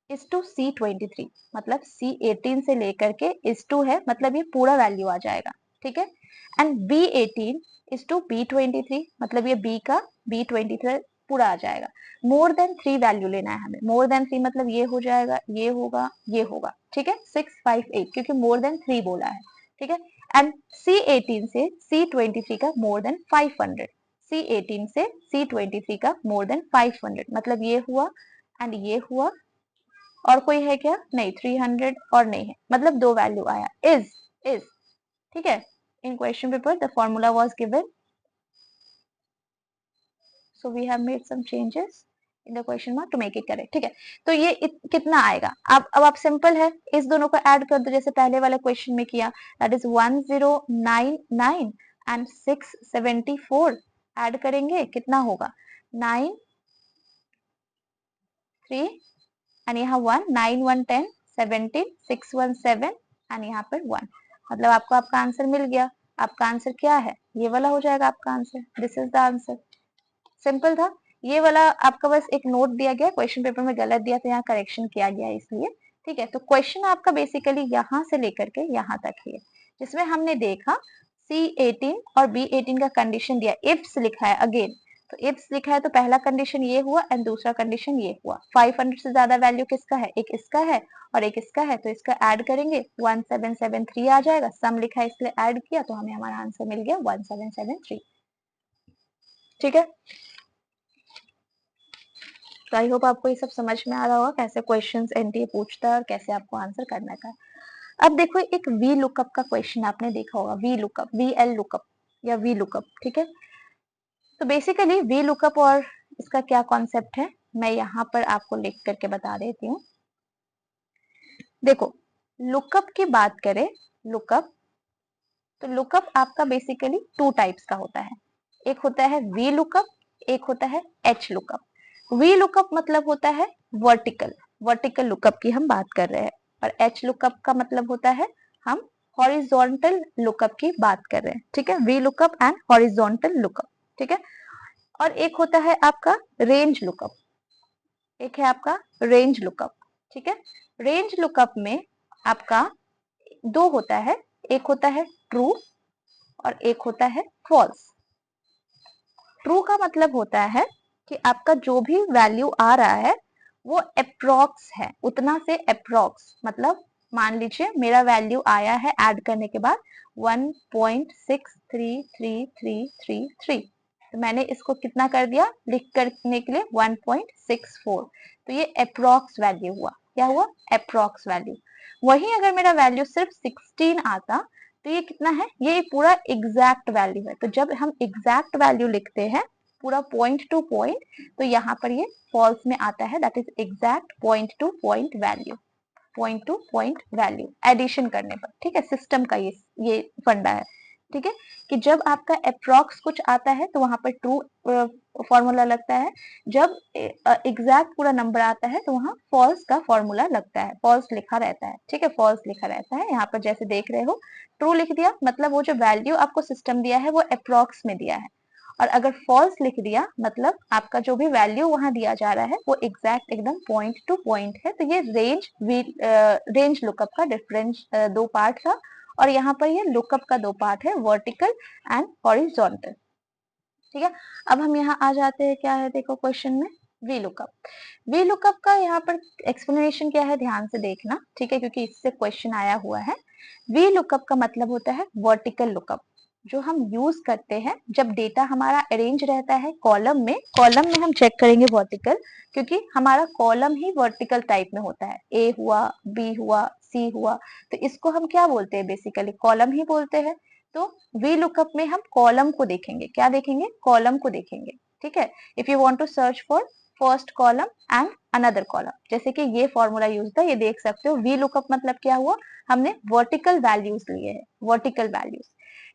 is to C23, मतलब C18 से लेकर के इज टू है, मतलब ये पूरा वैल्यू आ जाएगा, ठीक है। And B18 is to B23, मतलब ये B का B23 पूरा आ जाएगा। मोर देन 3 वैल्यू लेना है हमें, मोर देन 3 मतलब ये हो जाएगा, ये होगा, ये होगा, ठीक है, 658 क्योंकि मोर देन 3 बोला है, ठीक है। एंड C18 से C23 का मोर देन 500, C18 से C23 का मोर देन 500, मतलब ये हुआ एंड ये हुआ, और कोई है क्या, नहीं, 300 और नहीं है, मतलब 2 वैल्यू आया, इज, ठीक है। In question paper the formula was given, so we have made some changes in the question mark to make it correct, ठीक है। तो ये कितना आएगा, अब आप सिंपल है, इस दोनों को ऐड कर दो जैसे पहले वाले क्वेश्चन में किया, दैट इज 1099 एंड 674, ऐड करेंगे कितना होगा, 9 3 एंड यहाँ 1, 9 1 10 17 6 1 7 एंड यहाँ पर 1, मतलब आपको आपका आंसर मिल गया। आपका आंसर क्या है, ये वाला हो जाएगा आपका answer, this is the answer. Simple था, ये वाला आपका बस एक नोट दिया गया, क्वेश्चन पेपर में गलत दिया तो यहाँ करेक्शन किया गया इसलिए, ठीक है। तो क्वेश्चन आपका बेसिकली यहाँ से लेकर के यहाँ तक ही है, जिसमें हमने देखा C18 और B18 का कंडीशन दिया, इफ्स लिखा है अगेन, तो इफ्स लिखा है तो पहला कंडीशन ये हुआ एंड दूसरा कंडीशन ये हुआ। 500 से ज्यादा वैल्यू किसका है, एक इसका है और एक इसका है, तो इसका ऐड करेंगे 1773 आ जाएगा, सम लिखा है इसलिए ऐड किया तो हमें हमारा आंसर मिल गया 1773, ठीक है। तो आई होप आपको ये सब समझ में आ रहा होगा कैसे क्वेश्चंस एनटीए पूछता है और कैसे आपको आंसर करना का। अब देखो एक वी लुकअप का क्वेश्चन आपने देखा होगा, वी लुकअप, VL लुकअप या वी लुकअप, ठीक है। तो बेसिकली वी लुकअप और इसका क्या कॉन्सेप्ट है मैं यहाँ पर आपको लिख करके बता देती हूँ। देखो लुकअप की बात करें, लुकअप, तो लुकअप आपका बेसिकली 2 टाइप्स का होता है, एक होता है वी लुकअप, एक होता है एच लुकअप। वी लुकअप मतलब होता है वर्टिकल, वर्टिकल लुकअप की हम बात कर रहे हैं, और एच लुकअप का मतलब होता है हम हॉरिजॉन्टल लुकअप की बात कर रहे हैं, ठीक है, V lookup and horizontal lookup, ठीक है। और एक होता है आपका रेंज लुकअप, एक है आपका रेंज लुकअप, ठीक है। रेंज लुकअप में आपका 2 होता है, एक होता है ट्रू और एक होता है फॉल्स। ट्रू का मतलब होता है कि आपका जो भी वैल्यू आ रहा है वो अप्रोक्स है, उतना से अप्रोक्स, मतलब मान लीजिए मेरा वैल्यू आया है ऐड करने के बाद 1.63333, तो मैंने इसको कितना कर दिया लिख करने के लिए 1.64, तो ये अप्रोक्स वैल्यू हुआ। क्या हुआ? Approx value. वहीं अगर मेरा वैल्यू सिर्फ 16 आता तो ये कितना है? ये पूरा एग्जैक्ट वैल्यू है। तो जब हम एग्जैक्ट वैल्यू लिखते हैं पूरा पॉइंट टू पॉइंट, तो यहाँ पर ये फॉल्स में आता है, that is exact point to point value, point to point value addition करने पर। ठीक है, सिस्टम का ये फंडा है। ठीक है, कि जब आपका अप्रोक्स कुछ आता है तो वहां पर ट्रू फॉर्मूला लगता है, जब एग्जैक्ट पूरा नंबर आता है तो वहां फॉल्स का फॉर्मूला लगता है, फॉल्स लिखा रहता है। ठीक है, फॉल्स लिखा रहता है। यहाँ पर जैसे देख रहे हो ट्रू लिख दिया, मतलब वो जो वैल्यू आपको सिस्टम दिया है वो अप्रोक्स में दिया है, और अगर फॉल्स लिख दिया मतलब आपका जो भी वैल्यू वहां दिया जा रहा है वो एग्जैक्ट एकदम पॉइंट टू पॉइंट है। तो ये रेंज लुकअप का डिफरेंस दो पार्ट था, और यहाँ पर ये लुकअप का दो पार्ट है, वर्टिकल एंड हॉरिजॉन्टल। ठीक है, अब हम यहाँ आ जाते हैं, क्या है देखो क्वेश्चन में, वी लुकअप। वी लुकअप का यहाँ पर एक्सप्लेनेशन क्या है ध्यान से देखना। ठीक है, क्योंकि इससे क्वेश्चन आया हुआ है। वी लुकअप का मतलब होता है वर्टिकल लुकअप, जो हम यूज करते हैं जब डेटा हमारा अरेंज रहता है कॉलम में। कॉलम में हम चेक करेंगे वर्टिकल, क्योंकि हमारा कॉलम ही वर्टिकल टाइप में होता है, ए हुआ, बी हुआ, सी हुआ, तो इसको हम क्या बोलते हैं? बेसिकली कॉलम ही बोलते हैं। तो वी लुकअप में हम कॉलम को देखेंगे। क्या देखेंगे? कॉलम को देखेंगे। ठीक है, if you want to search for first column and another column, जैसे कि ये फॉर्मूला यूज था, ये देख सकते हो। वी लुकअप मतलब क्या हुआ? हमने वर्टिकल वैल्यूज लिए हैं, वर्टिकल वैल्यूज।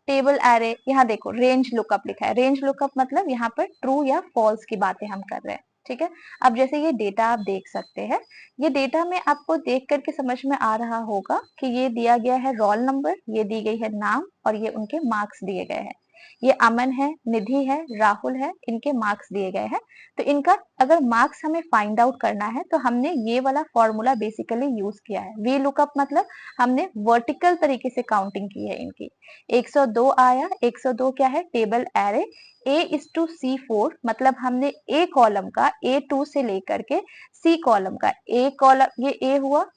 टेबल एरे, यहाँ देखो रेंज लुकअप लिखा है। रेंज लुकअप मतलब यहाँ पर ट्रू या फॉल्स की बातें हम कर रहे हैं। ठीक है, अब जैसे ये डेटा आप देख सकते हैं, ये डेटा में आपको देख करके समझ में आ रहा होगा कि ये दिया गया है रोल नंबर, ये दी गई है नाम, और ये उनके मार्क्स दिए गए हैं। ये अमन है, निधि है, राहुल है, इनके मार्क्स दिए गए हैं। तो इनका अगर मार्क्स हमें फाइंड आउट करना है तो हमने ये वाला फॉर्मूला बेसिकली यूज किया है। वी लुकअप मतलब हमने वर्टिकल तरीके से काउंटिंग की है इनकी। 102 आया, 102 क्या है? Table array. A:C4 मतलब हमने ए कॉलम का A2 से लेकर के सी कॉलम का, ए कॉलम ये ए हुआ,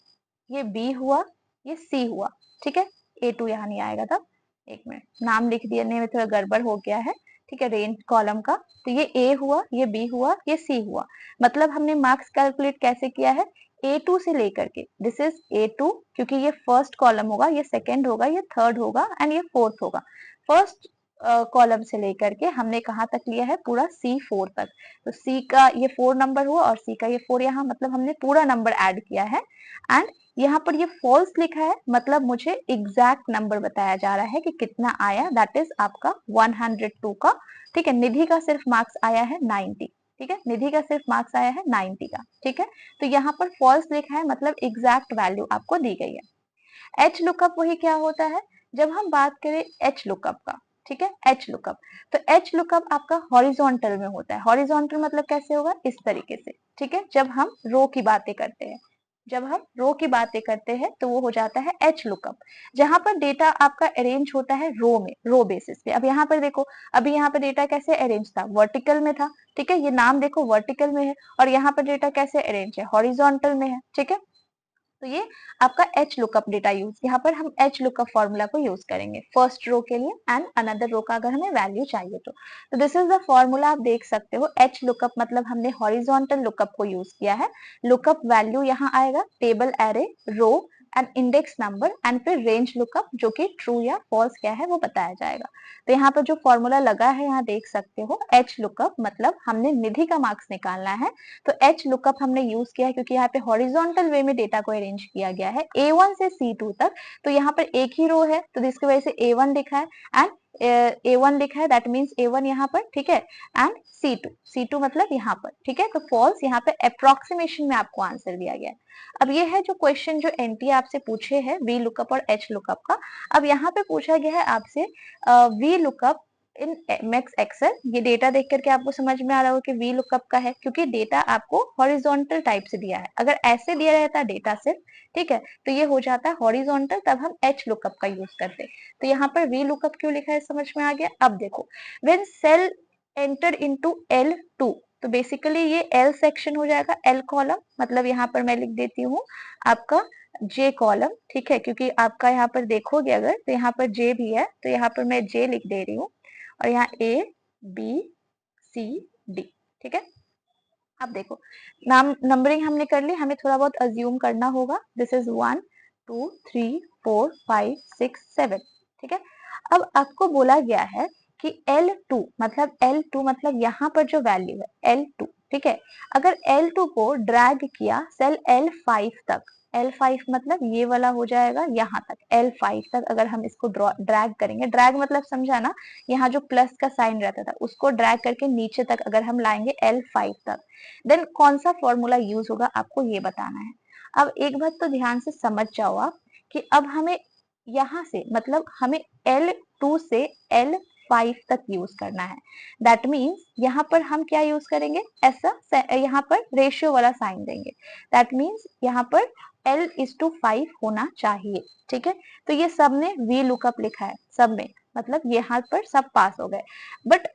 ये बी हुआ, ये सी हुआ। ठीक है, A2 यहाँ नहीं आएगा तब, एक मिनट, नाम लिख देने में थोड़ा गड़बड़ हो गया है। ठीक है, रेंज कॉलम का, तो ये ए हुआ, ये बी हुआ, ये सी हुआ। मतलब हमने मार्क्स कैलकुलेट कैसे किया है? A2 से लेकर के, दिस इज A2, क्योंकि ये फर्स्ट कॉलम होगा, ये सेकंड होगा, ये थर्ड होगा, एंड ये फोर्थ होगा। फर्स्ट कॉलम से लेकर के हमने कहाँ तक लिया है? पूरा C4 तक। तो C का ये 4 नंबर हुआ और C का ये 4 यहाँ, मतलब हमने पूरा नंबर ऐड किया है। एंड यहाँ पर ये फॉल्स लिखा है, मतलब मुझे एग्जैक्ट नंबर बताया जा रहा है कि कितना आया, दैट इज आपका 102 का। ठीक है, निधि का सिर्फ मार्क्स आया है 90। ठीक है, निधि का सिर्फ मार्क्स आया है 90 का। ठीक है, तो यहाँ पर फॉल्स लिखा है, मतलब एग्जैक्ट वैल्यू आपको दी गई है। एच लुकअप वही क्या होता है? जब हम बात करें एच लुकअप का, ठीक है, एच लुकअप, तो एच लुकअप आपका हॉरिजॉन्टल में होता है। हॉरिजॉन्टल मतलब कैसे होगा? इस तरीके से। ठीक है, जब हम रो की बातें करते हैं, जब हम रो की बातें करते हैं तो वो हो जाता है एच लुकअप, जहां पर डेटा आपका अरेंज होता है रो में, रो बेसिस पे। अब यहाँ पर देखो, अभी यहाँ पर डेटा कैसे अरेंज था? वर्टिकल में था। ठीक है, ये नाम देखो वर्टिकल में है, और यहाँ पर डेटा कैसे अरेंज है? हॉरिजॉन्टल में है। ठीक है, तो ये आपका एच लुकअप डेटा यूज, यहाँ पर हम एच लुकअप फॉर्मूला को यूज करेंगे फर्स्ट रो के लिए एंड अनदर रो का अगर हमें वैल्यू चाहिए तो दिस इज द फॉर्मूला। आप देख सकते हो एच लुकअप मतलब हमने हॉरिजॉन्टल लुकअप को यूज किया है। लुकअप वैल्यू यहाँ आएगा, table array, row and index number, and फिर रेंज लुकअप, जो कि ट्रू या फॉल्स क्या है वो बताया जाएगा। तो यहाँ पर जो फॉर्मूला लगा है यहाँ देख सकते हो, एच लुकअप मतलब हमने निधि का मार्क्स निकालना है, तो एच लुकअप हमने यूज किया है क्योंकि यहाँ पे हॉरिजॉन्टल वे में डेटा को अरेंज किया गया है A1 से C2 तक। तो यहाँ पर एक ही रो है तो जिसकी वजह से A1 लिखा है, एंड A1 लिखा है, दैट मीन्स A1 यहाँ पर। ठीक है, एंड C2 मतलब यहाँ पर। ठीक है, तो फॉल्स यहाँ पे अप्रोक्सीमेशन में आपको आंसर दिया गया है। अब ये है जो क्वेश्चन जो एनटी आपसे पूछे है वी लुकअप और एच लुकअप का। अब यहाँ पे पूछा गया है आपसे वी लुकअप इन मैक्स एक्सेल। ये डेटा देख करके आपको समझ में आ रहा होगा कि वी लुकअप का है, क्योंकि डेटा आपको हॉरिजॉन्टल टाइप से दिया है। अगर ऐसे दिया रहता डेटा सिर्फ, ठीक है, तो ये हो जाता है हॉरिजॉन्टल, तब हम एच लुकअप का यूज करते। तो यहाँ पर वी लुकअप क्यों लिखा है समझ में आ गया। अब देखो, when cell enter into L2, तो बेसिकली ये एल सेक्शन हो जाएगा, एल कॉलम, मतलब यहाँ पर मैं लिख देती हूँ आपका जे कॉलम, ठीक है, क्योंकि आपका यहाँ पर देखोगे अगर तो यहाँ पर जे भी है, तो यहाँ पर मैं जे लिख दे रही हूँ, और यहाँ ए बी सी डी, ठीक है। अब देखो नाम नंबरिंग हमने कर ली, हमें थोड़ा बहुत अज्यूम करना होगा। दिस इज 1 2 3 4 5 6 7, ठीक है। अब आपको बोला गया है कि L2 मतलब यहाँ पर जो वैल्यू है L2, ठीक है, अगर L2 को ड्रैग किया सेल L5 तक, L5 मतलब ये वाला हो जाएगा यहाँ तक, L5 तक अगर हम इसको ड्रैग करेंगे, ड्रैग मतलब समझा ना, यहाँ जो प्लस का साइन रहता था उसको ड्रैग करके नीचे तक अगर हम लाएंगे L5 तक, देन कौन सा फॉर्मूला यूज होगा आपको ये बताना है। अब एक बात तो ध्यान से समझ जाओ आप कि अब हमें यहाँ से मतलब हमें L2 से L5 तक यूज करना है। दैट मीन्स यहाँ पर हम क्या यूज करेंगे, ऐसा यहाँ पर रेशियो वाला साइन देंगे। दैट मीन्स यहाँ पर L/5 होना चाहिए, ठीक है। तो ये सब में वी लुकअप लिखा है, सब में, मतलब यहाँ पर सब पास हो गए। बट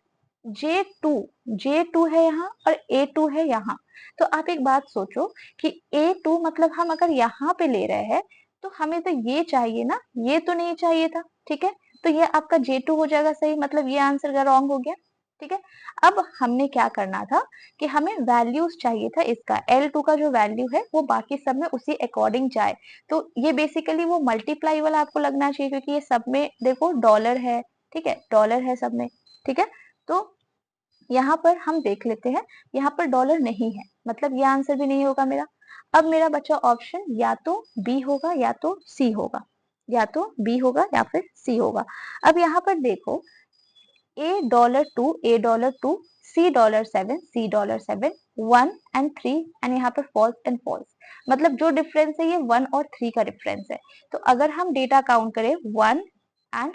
J2 है यहाँ और A2 है यहाँ, तो आप एक बात सोचो कि A2 मतलब हम अगर यहाँ पे ले रहे हैं तो हमें तो ये चाहिए ना, ये तो नहीं चाहिए था, ठीक है। तो ये आपका J2 हो जाएगा सही, मतलब ये आंसर रॉन्ग हो गया, ठीक है। अब हमने क्या करना था कि हमें वैल्यूज चाहिए था, इसका L2 का जो वैल्यू है वो बाकी सब में उसी अकॉर्डिंग जाए। तो ये बेसिकली वो मल्टीप्लाई वाला आपको लगना चाहिए, क्योंकि ये सब में देखो डॉलर है, ठीक है, डॉलर है सब में, ठीक है। तो यहाँ पर हम देख लेते हैं, यहाँ पर डॉलर नहीं है, मतलब ये आंसर भी नहीं होगा मेरा। अब मेरा बचा ऑप्शन या तो बी होगा या तो सी होगा, या तो बी होगा या फिर सी होगा। अब यहाँ पर देखो $2, $7, $7, 1 एंड 3, एंड यहाँ पर फॉल्स एंड फॉल्स, मतलब जो डिफरेंस है ये 1 और 3 का डिफरेंस है। तो अगर हम डेटा काउंट करें 1 एंड,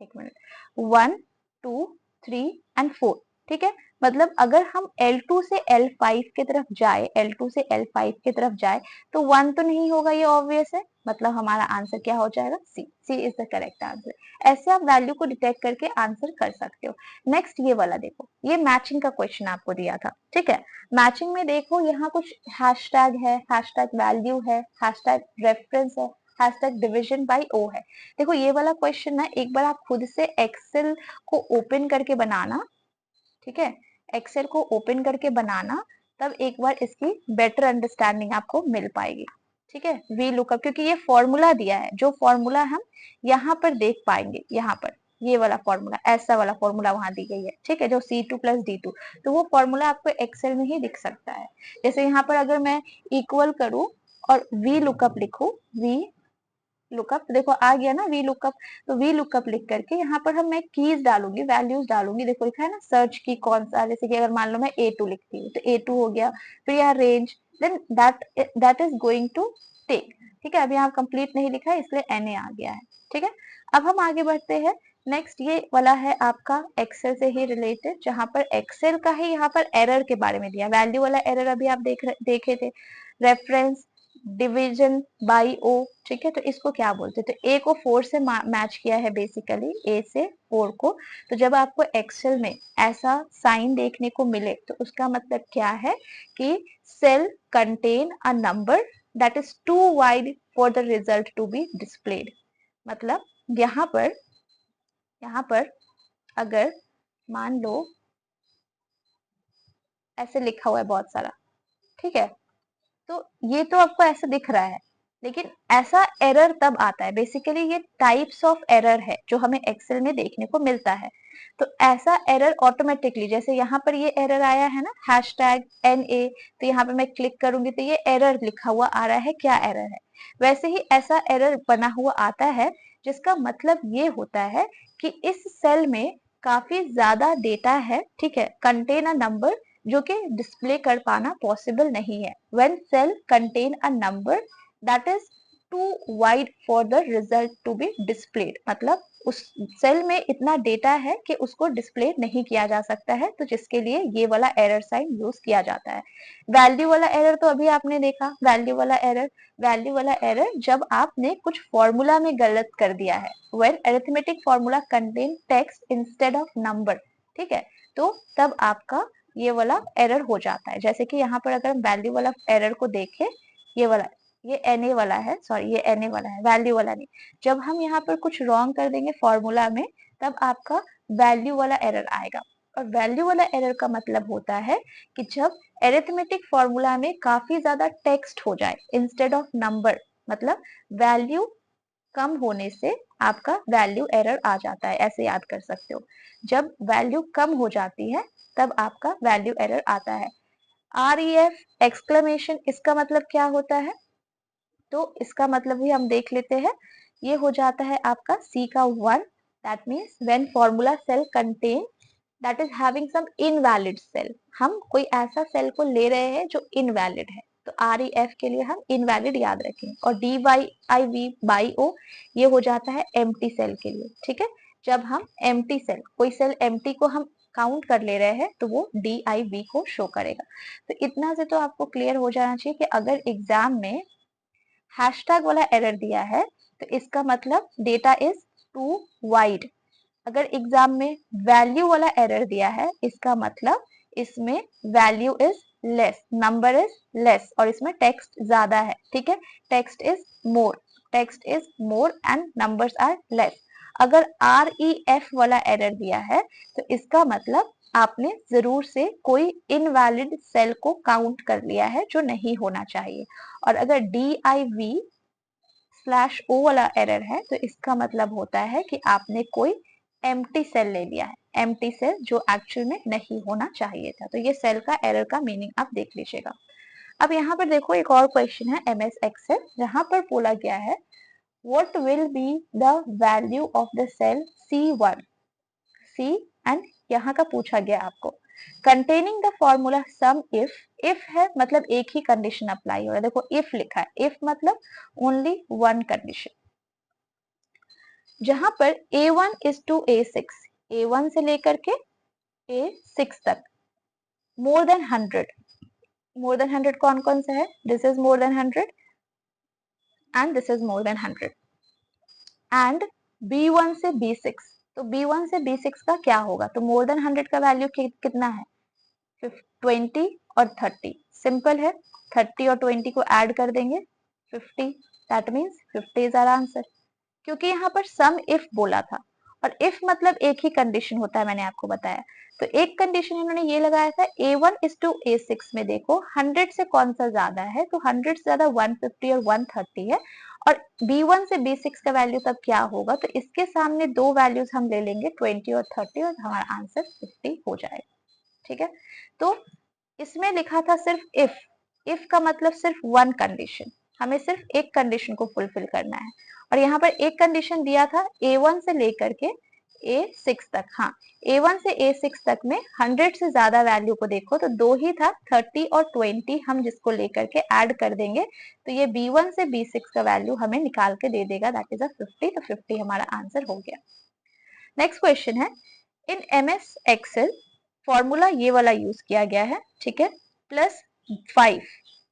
एक मिनट, 1 2 3 एंड 4, ठीक है, मतलब अगर हम L2 से L5 की तरफ जाए, L2 से L5 की तरफ जाए तो 1 तो नहीं होगा, ये ऑब्वियस है, मतलब हमारा आंसर क्या हो जाएगा, सी इज द करेक्ट आंसर। ऐसे आप वैल्यू को डिटेक्ट करके आंसर कर सकते हो। नेक्स्ट ये वाला देखो, ये मैचिंग का क्वेश्चन आपको दिया था, ठीक है। मैचिंग में देखो यहाँ कुछ हैशटैग है, हैशटैग वैल्यू है, हैशटैग रेफरेंस है, हैशटैग डिवीजन बाय ओ है। देखो ये वाला क्वेश्चन ना एक बार आप खुद से एक्सेल को ओपन करके बनाना, ठीक है, एक्सेल को ओपन करके बनाना, तब एक बार इसकी बेटर अंडरस्टैंडिंग आपको मिल पाएगी, ठीक है। वी लुकअप, क्योंकि ये फॉर्मूला दिया है, जो फॉर्मूला हम यहाँ पर देख पाएंगे, यहाँ पर ये वाला फॉर्मूला, ऐसा वाला फॉर्मूला वहां दी गई है, ठीक है, जो C2 प्लस D2, तो वो फॉर्मूला आपको एक्सेल में ही दिख सकता है। जैसे यहाँ पर अगर मैं इक्वल करूं और वी लुकअप लिखूं, वी लुकअप, तो देखो आ गया ना वी लुकअप। तो वी लुकअप लिख करके यहाँ पर हम मैं कीज डालूंगी, वैल्यूज डालूंगी, देखो लिखा है ना सर्च की कौन सा, जैसे कि अगर मान लो मैं A2 लिखती हूँ तो A2 हो गया, फिर यहाँ range, then that is going to take, ठीक है। अभी यहाँ कंप्लीट नहीं लिखा है इसलिए NA आ गया है, ठीक है। अब हम आगे बढ़ते हैं। नेक्स्ट ये वाला है आपका एक्सेल से ही रिलेटेड, जहां पर एक्सेल का ही यहाँ पर एरर के बारे में दिया, वैल्यू वाला एरर अभी आप देखे थे, रेफरेंस डिवीजन बाई ओ, ठीक है। तो इसको क्या बोलते हैं, तो ए को 4 से मैच किया है, बेसिकली ए से 4 को। तो जब आपको एक्सेल में ऐसा साइन देखने को मिले तो उसका मतलब क्या है कि cell contain a number that is too wide for the result to be displayed. मतलब यहाँ पर अगर मान लो ऐसे लिखा हुआ है बहुत सारा, ठीक है, तो ये तो आपको ऐसा दिख रहा है, लेकिन ऐसा एरर तब आता है, बेसिकली ये टाइप्स ऑफ एरर है जो हमें एक्सेल में देखने को मिलता है। तो ऐसा एरर ऑटोमेटिकली, जैसे यहाँ पर ये एरर आया है ना हैशटैग NA, तो यहाँ पर मैं क्लिक करूंगी तो ये एरर लिखा हुआ आ रहा है, क्या एरर है, वैसे ही ऐसा एरर बना हुआ आता है, जिसका मतलब ये होता है कि इस सेल में काफी ज्यादा डेटा है, ठीक है, कंटेन अ नंबर, जो कि डिस्प्ले कर पाना पॉसिबल नहीं है। When cell contain a number that is too wide for the result to be displayed, मतलब उस सेल में इतना डेटा है कि उसको डिस्प्ले नहीं किया जा सकता है, तो जिसके लिए ये वाला एरर साइन यूज किया जाता है। वैल्यू वाला एरर तो अभी आपने देखा, वैल्यू वाला एरर जब आपने कुछ फॉर्मूला में गलत कर दिया है, when arithmetic formula contain text instead of number, ठीक है, तो तब आपका ये वाला एरर हो जाता है। जैसे कि यहाँ पर अगर हम वैल्यू वाला एरर को देखें, ये वाला, ये NA वाला है, सॉरी ये NA वाला है, वैल्यू वाला नहीं। जब हम यहाँ पर कुछ रॉन्ग कर देंगे फॉर्मूला में, तब आपका वैल्यू वाला एरर आएगा। और वैल्यू वाला एरर का मतलब होता है कि जब एरिथमेटिक फॉर्मूला में काफी ज्यादा टेक्स्ट हो जाए इंस्टेड ऑफ नंबर, मतलब वैल्यू कम होने से आपका वैल्यू एरर आ जाता है, ऐसे याद कर सकते हो। जब वैल्यू कम हो जाती है तब आपका वैल्यू एरर आता है। REF एक्सक्लेमेशन, इसका मतलब क्या होता है? तो इसका मतलब भी हम देख लेते हैं। ये हो जाता है आपका C का 1, that means when formula cell contain that is having some invalid cell. हम कोई ऐसा सेल को ले रहे हैं जो इनवैलिड है, तो REF के लिए हम इनवैलिड याद रखें। और DIV बाई O ये हो जाता है एम्प्टी सेल के लिए, ठीक है। जब हम एम्प्टी सेल, कोई सेल एम्प्टी को हम काउंट कर ले रहे हैं तो वो DIV को शो करेगा। तो इतना से तो आपको क्लियर हो जाना चाहिए कि अगर एग्जाम में हैशटैग वाला एरर दिया है तो इसका मतलब डेटा इज टू वाइड। अगर एग्जाम में वैल्यू वाला एरर दिया है, इसका मतलब इसमें value is less, number is less और इसमें टेक्स्ट ज्यादा है, ठीक है। Text is more, text is more and numbers are less. अगर REF वाला एरर दिया है तो इसका मतलब आपने जरूर से कोई इनवैलिड सेल को काउंट कर लिया है जो नहीं होना चाहिए। और अगर DIV/O वाला एरर है तो इसका मतलब होता है कि आपने कोई एम्प्टी सेल ले लिया है, एम्प्टी सेल जो एक्चुअल में नहीं होना चाहिए था। तो ये सेल का एरर का मीनिंग आप देख लीजिएगा। अब यहाँ पर देखो एक और क्वेश्चन है MS Excel, जहां पर बोला गया है what will be the value of the cell C1, C and यहाँ का पूछा गया आपको containing the formula sum if है मतलब एक ही कंडीशन अप्लाई हो रहा है। देखो if लिखा है, if मतलब ओनली वन कंडीशन। जहां पर A1 is to A6, A1 से लेकर के A6 तक मोर देन 100, मोर देन 100 कौन कौन सा है? This is more than 100 and this is more than 100। And B1 से B6, तो B1 से B6 का क्या होगा? तो मोर देन 100 का वैल्यू कितना है? 20 और 30, सिंपल है। 30 और 20 को ऐड कर देंगे 50, that means 50 is our answer. क्योंकि यहाँ पर सम इफ बोला था और इफ मतलब एक ही कंडीशन होता है, मैंने आपको बताया। तो एक कंडीशन इन्होंने ये लगाया था A1 is to A6 में देखो 100 से कौन सा ज्यादा है, तो 100 से ज्यादा 150 और 130 है। और B1 से B6 का वैल्यू तब क्या होगा? तो इसके सामने दो वैल्यूज हम ले लेंगे 20 और 30 और हमारा आंसर 50 हो जाएगा, ठीक है। तो इसमें लिखा था सिर्फ इफ का मतलब सिर्फ वन कंडीशन, हमें सिर्फ एक कंडीशन को फुलफिल करना है। और यहाँ पर एक कंडीशन दिया था A1 से लेकर के A6 तक। हाँ, A1 से A6 तक में 100 से ज्यादा वैल्यू को देखो तो दो ही था, 30 और 20, हम जिसको लेकर के ऐड कर देंगे तो ये B1 से B6 का वैल्यू हमें निकाल के दे देगा, दैट इज 50। तो 50 हमारा आंसर हो गया। नेक्स्ट क्वेश्चन है, इन MS Excel फॉर्मूला ये वाला यूज किया गया है, ठीक है, +5,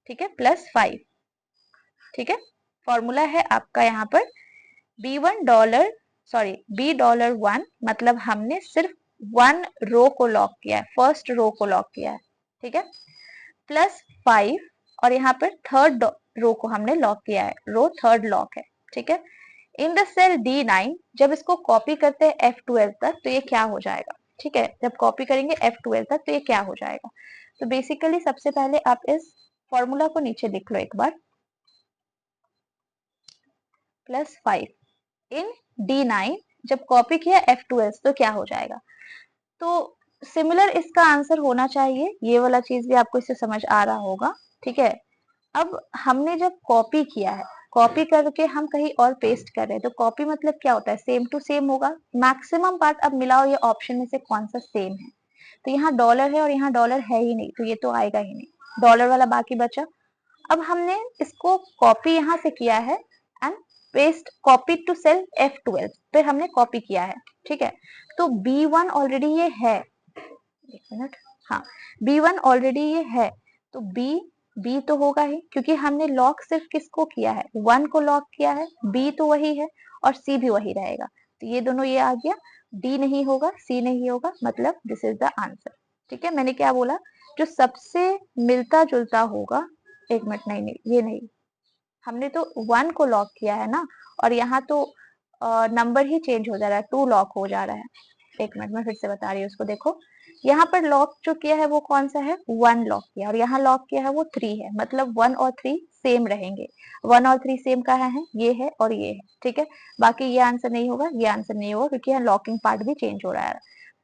ठीक है, +5, ठीक है। फॉर्मूला है आपका यहाँ पर $1 मतलब हमने सिर्फ वन रो को लॉक किया है, फर्स्ट रो को लॉक किया है, ठीक है, +5 और यहाँ पर थर्ड रो को हमने लॉक किया है, रो थर्ड लॉक है, ठीक है। इन द सेल D9 जब इसको कॉपी करते हैं F12 तक तो ये क्या हो जाएगा? ठीक है, जब कॉपी करेंगे F12 तक तो ये क्या हो जाएगा? तो बेसिकली सबसे पहले आप इस फॉर्मूला को नीचे लिख लो एक बार, +5 इन D9 जब कॉपी किया F12 तो क्या हो जाएगा? तो सिमिलर इसका आंसर होना चाहिए, ये वाला चीज भी आपको इससे समझ आ रहा होगा, ठीक है। अब हमने जब कॉपी किया है, कॉपी करके हम कहीं और पेस्ट कर रहे हैं, तो कॉपी मतलब क्या होता है? सेम टू सेम होगा। मैक्सिमम पार्ट अब मिलाओ ये ऑप्शन में से कौन सा सेम है? तो यहाँ डॉलर है और यहाँ डॉलर है ही नहीं, तो ये तो आएगा ही नहीं, डॉलर वाला बाकी बचा। अब हमने इसको कॉपी यहाँ से किया है and paste copy to cell F12 फिर हमने कॉपी किया है, ठीक है। तो B1 ऑलरेडी ये है, एक मिनट, हाँ, B1 ऑलरेडी ये है, तो बी तो होगा ही क्योंकि हमने लॉक सिर्फ किसको किया है? 1 को लॉक किया है, बी तो वही है और सी भी वही रहेगा, तो ये दोनों ये आ गया। डी नहीं होगा, सी नहीं होगा, मतलब दिस इज द आंसर। ठीक है, मैंने क्या बोला, जो सबसे मिलता जुलता होगा। एक मिनट, नहीं नहीं ये नहीं, हमने तो 1 को लॉक किया है ना, और यहाँ तो नंबर ही चेंज हो जा रहा है, 2 लॉक हो जा रहा है। एक मिनट मैं फिर से बता रही हूँ उसको, देखो यहाँ पर लॉक जो किया है वो कौन सा है, 1 लॉक किया, और यहाँ लॉक किया है वो 3 है, मतलब 1 और 3 सेम रहेंगे। 1 और 3 सेम कहाँ है, ये है और ये है। ठीक है, बाकी ये आंसर नहीं होगा, ये आंसर नहीं होगा, क्योंकि यहाँ लॉकिंग पार्ट भी चेंज हो रहा है।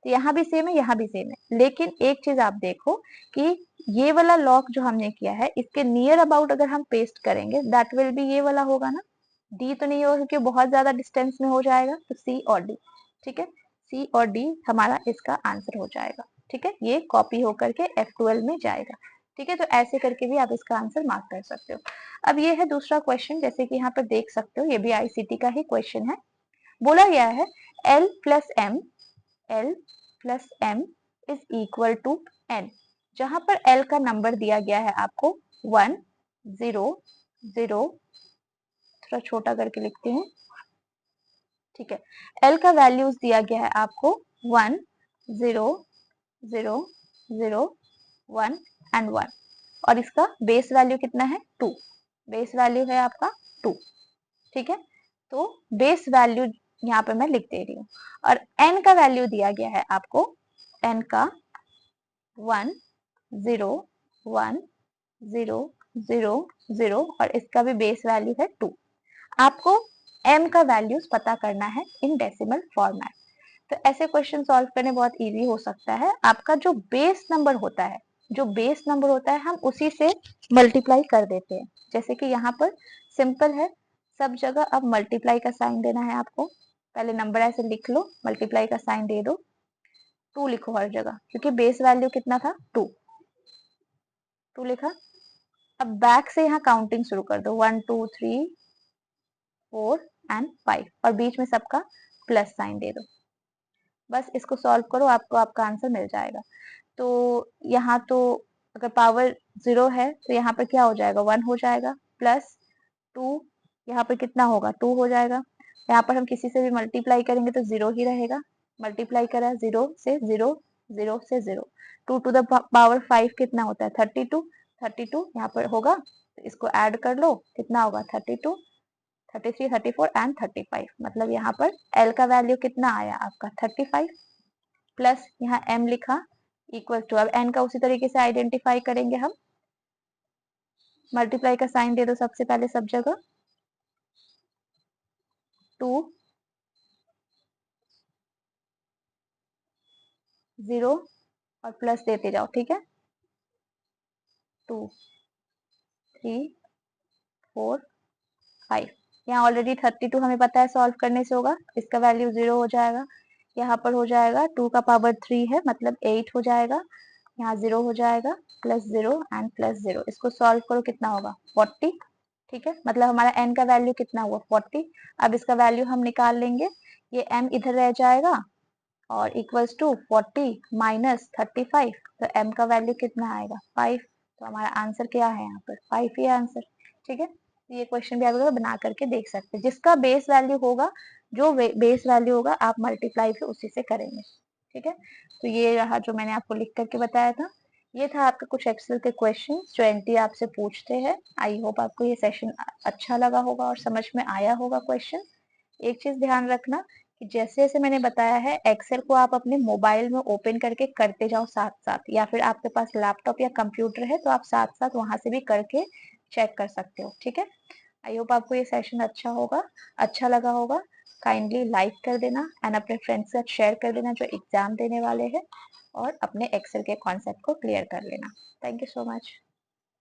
तो यहाँ भी सेम है, यहाँ भी सेम है, लेकिन एक चीज आप देखो कि ये वाला लॉक जो हमने किया है, इसके नियर अबाउट अगर हम पेस्ट करेंगे, दैट विल बी ये वाला होगा ना। डी तो नहीं होगा, क्योंकि बहुत ज्यादा डिस्टेंस में हो जाएगा, तो सी और डी। ठीक है, सी और डी हमारा इसका आंसर हो जाएगा। ठीक है, ये कॉपी होकर के F12 में जाएगा। ठीक है, तो ऐसे करके भी आप इसका आंसर मार्क कर सकते हो। अब ये है दूसरा क्वेश्चन, जैसे कि यहाँ पर देख सकते हो, ये भी आईसीटी का ही क्वेश्चन है। बोला गया है L plus M is equal to N, जहां पर L का नंबर दिया गया है आपको 1 0 0, थोड़ा छोटा करके लिखती हूँ। ठीक है, L का वैल्यूज दिया गया है आपको 1 0 0 0 1 एंड 1, और इसका बेस वैल्यू कितना है, 2। बेस वैल्यू है आपका 2। ठीक है, तो बेस वैल्यू यहाँ पे मैं लिख दे रही हूँ, और n का वैल्यू दिया गया है आपको, n का 1 0 1 0 0 0, और इसका भी बेस वैल्यू है 2। आपको m का वैल्यूज पता करना है इन डेसिमल फॉर्मेट। तो ऐसे क्वेश्चन सॉल्व करने बहुत इजी हो सकता है। आपका जो बेस नंबर होता है, जो बेस नंबर होता है, हम उसी से मल्टीप्लाई कर देते हैं। जैसे कि यहाँ पर सिंपल है, सब जगह अब मल्टीप्लाई का साइन देना है आपको। पहले नंबर ऐसे लिख लो, मल्टीप्लाई का साइन दे दो, 2 लिखो हर जगह, क्योंकि बेस वैल्यू कितना था, 2 लिखा। अब बैक से यहाँ काउंटिंग शुरू कर दो, 1 2 3 4 एंड 5, और बीच में सबका प्लस साइन दे दो। बस इसको सॉल्व करो, आपको आपका आंसर मिल जाएगा। तो यहाँ तो अगर पावर 0 है तो यहाँ पर क्या हो जाएगा, 1 हो जाएगा, प्लस 2 यहाँ पर कितना होगा, 2 हो जाएगा। यहाँ पर हम किसी से भी मल्टीप्लाई करेंगे तो 0 ही रहेगा। मल्टीप्लाई करा 0 से 0, 0 से 0, 2 टू द पावर 5 कितना होता है, 32। 32 यहाँ पर होगा, तो इसको ऐड कर लो, कितना होगा, 32 33 34 एंड 35, मतलब यहाँ पर L का वैल्यू कितना आया आपका, 35, प्लस यहाँ M लिखा, इक्वल टू, अब N का उसी तरीके से आइडेंटिफाई करेंगे हम। मल्टीप्लाई का साइन दे दो सबसे पहले सब जगह, 2 0 और प्लस देते जाओ। ठीक है, 2 3 4 5, यहाँ ऑलरेडी 32 हमें पता है सॉल्व करने से होगा, इसका वैल्यू 0 हो जाएगा। यहाँ पर हो जाएगा 2 का पावर 3 है, मतलब 8 हो जाएगा, यहाँ 0 हो जाएगा, प्लस 0 एंड प्लस 0, इसको सॉल्व करो, कितना होगा, 40। ठीक है, मतलब हमारा n का वैल्यू कितना हुआ, 40। अब इसका वैल्यू हम निकाल लेंगे, ये m इधर रह जाएगा, और इक्वल्स टू 40 माइनस 35, तो m का वैल्यू कितना आएगा, 5। तो हमारा आंसर क्या है यहाँ पर, 5 ही आंसर। ठीक है, ये क्वेश्चन भी आप लोग बना करके देख सकते हैं, जिसका बेस वैल्यू होगा, जो बेस वैल्यू होगा आप मल्टीप्लाई फिर उसी से करेंगे। ठीक है, तो ये रहा जो मैंने आपको लिख करके बताया था। ये था आपका कुछ एक्सेल के क्वेश्चन जो एनटी आपसे पूछते हैं। आई होप आपको ये सेशन अच्छा लगा होगा और समझ में आया होगा क्वेश्चन। एक चीज ध्यान रखना कि जैसे जैसे मैंने बताया है, एक्सेल को आप अपने मोबाइल में ओपन करके करते जाओ साथ साथ, या फिर आपके पास लैपटॉप या कंप्यूटर है तो आप साथ साथ वहां से भी करके चेक कर सकते हो। ठीक है, आई होप आपको ये सेशन अच्छा लगा होगा। काइंडली लाइक कर देना एंड अपने फ्रेंड्स के साथ शेयर कर देना जो एग्जाम देने वाले हैं, और अपने एक्सेल के कॉन्सेप्ट को क्लियर कर लेना। Thank you so much.